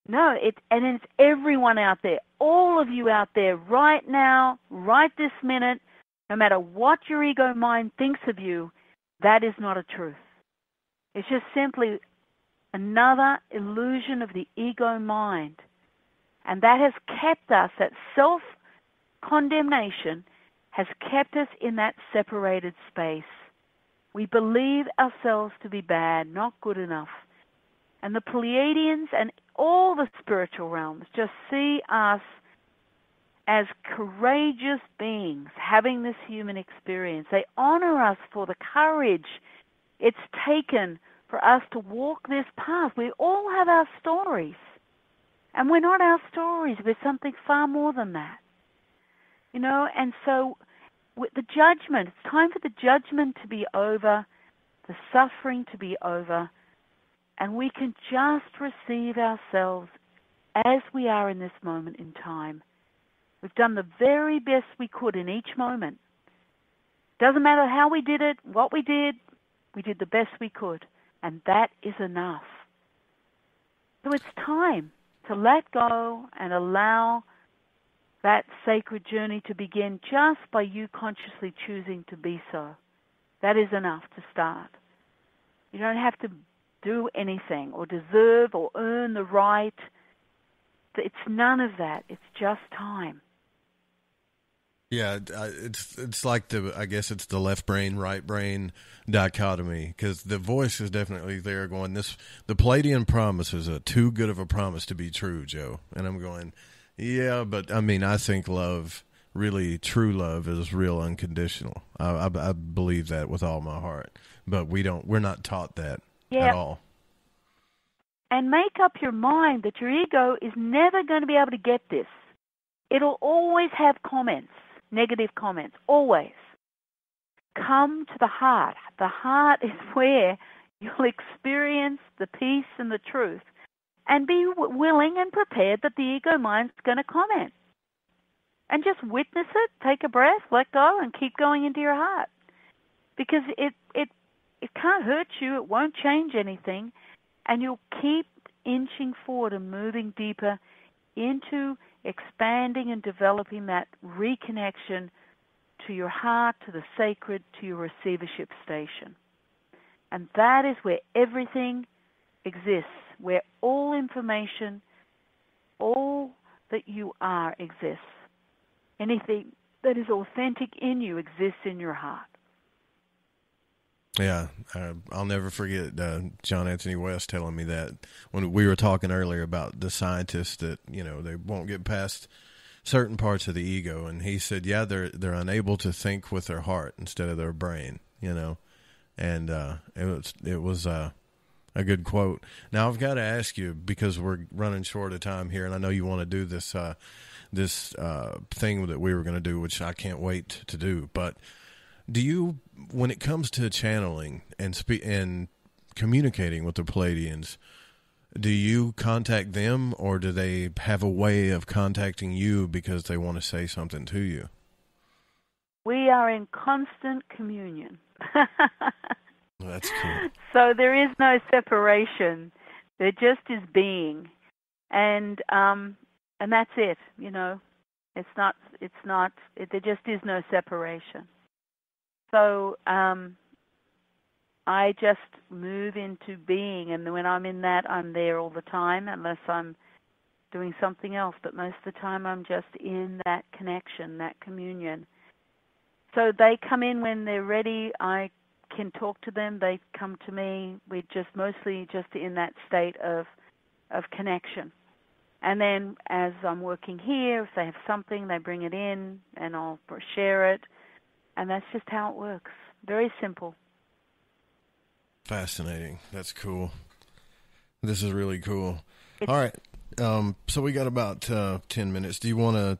No, it's everyone out there, all of you out there right now, right this minute. No matter what your ego mind thinks of you, that is not a truth. It's just simply another illusion of the ego mind. And that has kept us, that self-condemnation has kept us in that separated space. We believe ourselves to be bad, not good enough. And the Pleiadians and all the spiritual realms just see us as courageous beings having this human experience. They honor us for the courage it's taken for us to walk this path. We all have our stories. And we're not our stories. We're something far more than that. You know, and so with the judgment, it's time for the judgment to be over, the suffering to be over, and we can just receive ourselves as we are in this moment in time. We've done the very best we could in each moment. Doesn't matter how we did it, what we did the best we could, and that is enough. So it's time to let go and allow that sacred journey to begin just by you consciously choosing to be so. That is enough to start. You don't have to do anything or deserve or earn the right. It's none of that. It's just time. Yeah, it's like I guess it's the left brain, right brain dichotomy, because the voice is definitely there going, the Pleiadian promise is too good of a promise to be true, Joe. And I'm going, yeah, but I mean, I think love, really true love, is real unconditional. I believe that with all my heart, but we're not taught that at all. And make up your mind that your ego is never going to be able to get this. It'll always have comments. Negative comments, always. Come to the heart. The heart is where you'll experience the peace and the truth, and be willing and prepared that the ego mind's going to comment. And just witness it, take a breath, let go, and keep going into your heart. Because it can't hurt you, it won't change anything, and you'll keep inching forward and moving deeper into expanding and developing that reconnection to your heart, to the sacred, to your receivership station. And that is where everything exists, where all information, all that you are exists. Anything that is authentic in you exists in your heart. Yeah, I'll never forget John Anthony West telling me that when we were talking earlier about the scientists that, you know, they won't get past certain parts of the ego, and he said, yeah, they're unable to think with their heart instead of their brain, you know, and it was a good quote. Now I've got to ask you, because we're running short of time here, and I know you want to do this thing that we were going to do, which I can't wait to do, but do you, when it comes to channeling and communicating with the Pleiadians, do you contact them, or do they have a way of contacting you because they want to say something to you? We are in constant communion. That's cool. So there is no separation. There just is being, and that's it. You know, there just is no separation. So I just move into being, and when I'm in that, I'm there all the time, unless I'm doing something else. But most of the time, I'm just in that connection, that communion. So they come in when they're ready. I can talk to them. They come to me. We're just mostly just in that state of connection. And then as I'm working here, if they have something, they bring it in, and I'll share it. And that's just how it works. Very simple. Fascinating. That's cool. This is really cool. All right. So we got about 10 minutes. Do you want to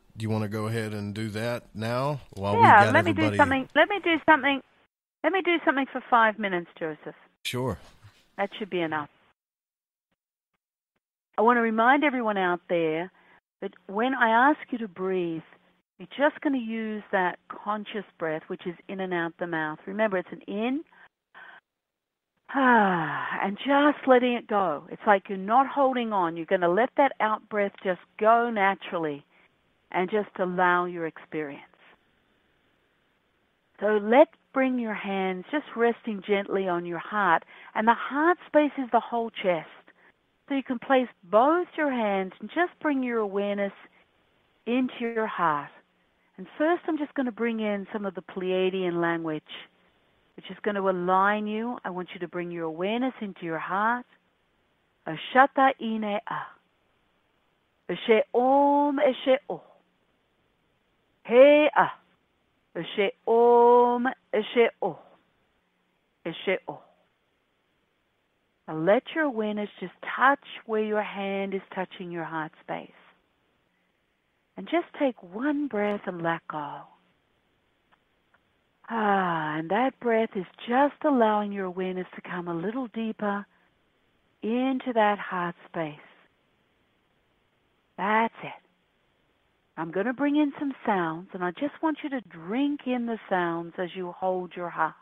go ahead and do that now? While we got let me everybody... do something. Let me do something for 5 minutes, Joseph. Sure. That should be enough. I want to remind everyone out there that when I ask you to breathe, you're just going to use that conscious breath, which is in and out the mouth. Remember, it's an in, and just letting it go. It's like you're not holding on. You're going to let that out breath just go naturally and just allow your experience. So bring your hands just resting gently on your heart. And the heart space is the whole chest. So you can place both your hands and just bring your awareness into your heart. And first I'm just going to bring in some of the Pleiadian language, which is going to align you. I want you to bring your awareness into your heart. Ashata ine a. Ashe om eshe o. He a. Eshe om eshe o. Eshe o. Now let your awareness just touch where your hand is touching your heart space. And just take one breath and let go. And that breath is just allowing your awareness to come a little deeper into that heart space. That's it. I'm going to bring in some sounds, and I just want you to drink in the sounds as you hold your heart.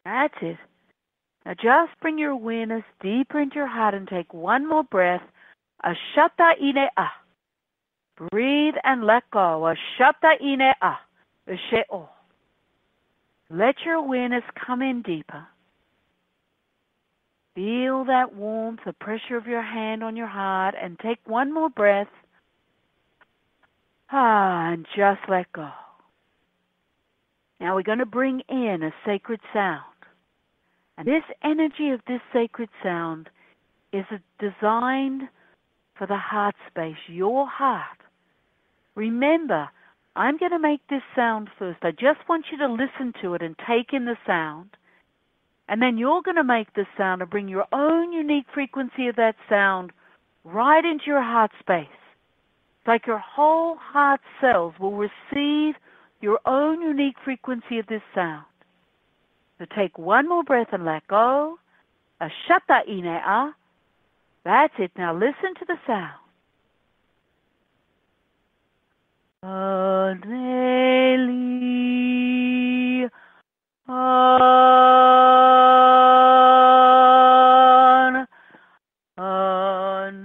That's it. Now just bring your awareness deeper into your heart and take one more breath. Ashata ine a. Breathe and let go. Ashata ine a. Ashe o. Let your awareness come in deeper. Feel that warmth, the pressure of your hand on your heart, and take one more breath. And just let go. Now we're going to bring in a sacred sound. And this energy of this sacred sound is designed for the heart space, your heart. Remember, I'm going to make this sound first. I just want you to listen to it and take in the sound. And then you're going to make the sound and bring your own unique frequency of that sound right into your heart space. It's like your whole heart cells will receive your own unique frequency of this sound. So take one more breath and let go. Ashata ine a. That's it. Now listen to the sound. Aneli an ane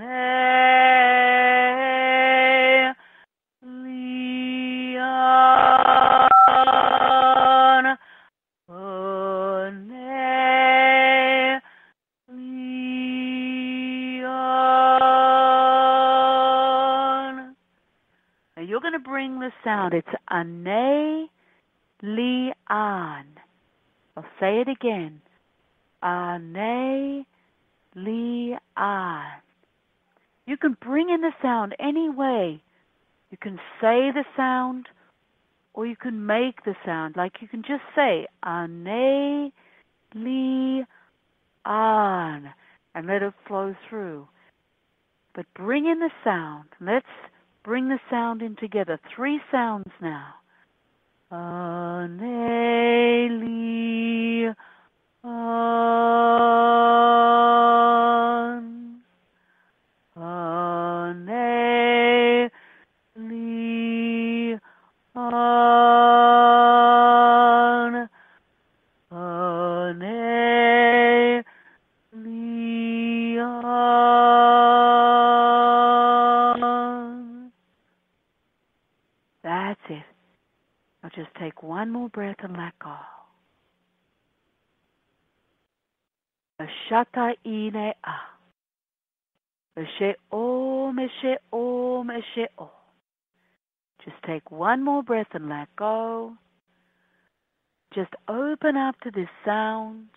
lian ane lian. Now you're going to bring the sound. It's ane lian. I'll say it again. Ane lian. You can bring in the sound any way. You can say the sound, or you can make the sound. Like you can just say ane lian and let it flow through. But bring in the sound. Let's bring the sound in together. 3 sounds now. Ane lian. Ane lian. Ane lian. That's it. Now just take one more breath and let go. Ashata ine a. Eshe om, eshe om, eshe om. Just take one more breath and let go. Just open up to this sound.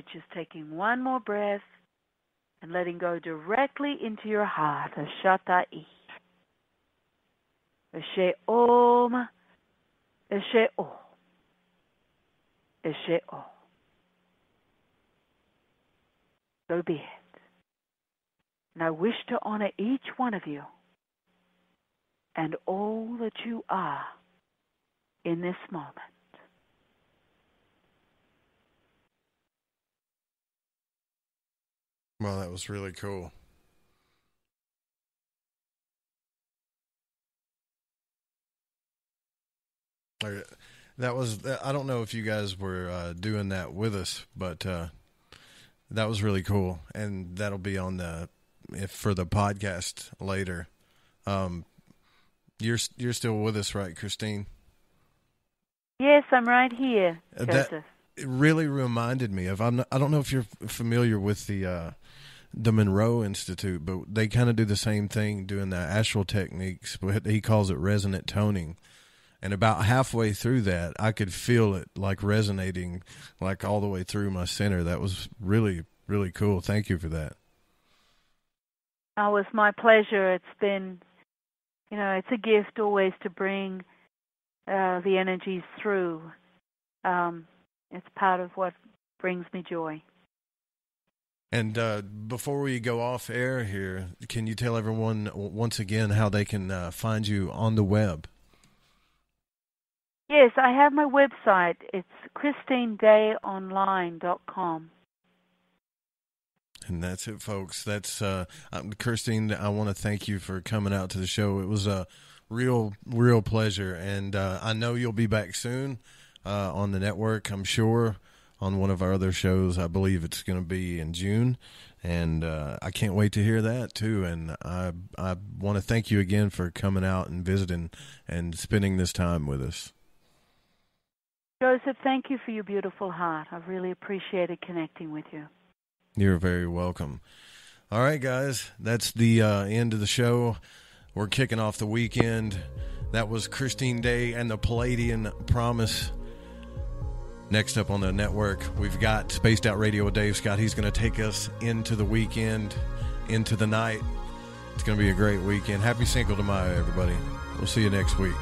which is taking one more breath and letting go directly into your heart. Ashatai. Eshe Om. Eshe O. Eshe O. So be it. And I wish to honor each one of you and all that you are in this moment. Well, that was really cool. That was, I don't know if you guys were doing that with us, but that was really cool. And that'll be on for the podcast later. You're still with us, right, Christine? Yes, I'm right here, Joseph. That really reminded me of, I don't know if you're familiar with the Monroe Institute, but they kind of do the same thing, doing the astral techniques, but he calls it resonant toning. And about halfway through that, I could feel it like resonating like all the way through my center. That was really, really cool. Thank you for that. Oh, it was my pleasure. It's been, it's a gift always to bring the energies through. It's part of what brings me joy. And before we go off air here, can you tell everyone once again how they can find you on the web? Yes, I have my website. It's ChristineDayOnline.com. And that's it, folks. That's Christine, I want to thank you for coming out to the show. It was a real pleasure. And I know you'll be back soon on the network, I'm sure, on one of our other shows. I believe it's going to be in June. And I can't wait to hear that, too. And I want to thank you again for coming out and visiting and spending this time with us. Joseph, thank you for your beautiful heart. I've really appreciated connecting with you. You're very welcome. All right, guys, that's the end of the show. We're kicking off the weekend. That was Christine Day and the Pleiadian Promise. Next up on the network, we've got Spaced Out Radio with Dave Scott. He's going to take us into the weekend, into the night. It's going to be a great weekend. Happy Cinco de Mayo, everybody. We'll see you next week.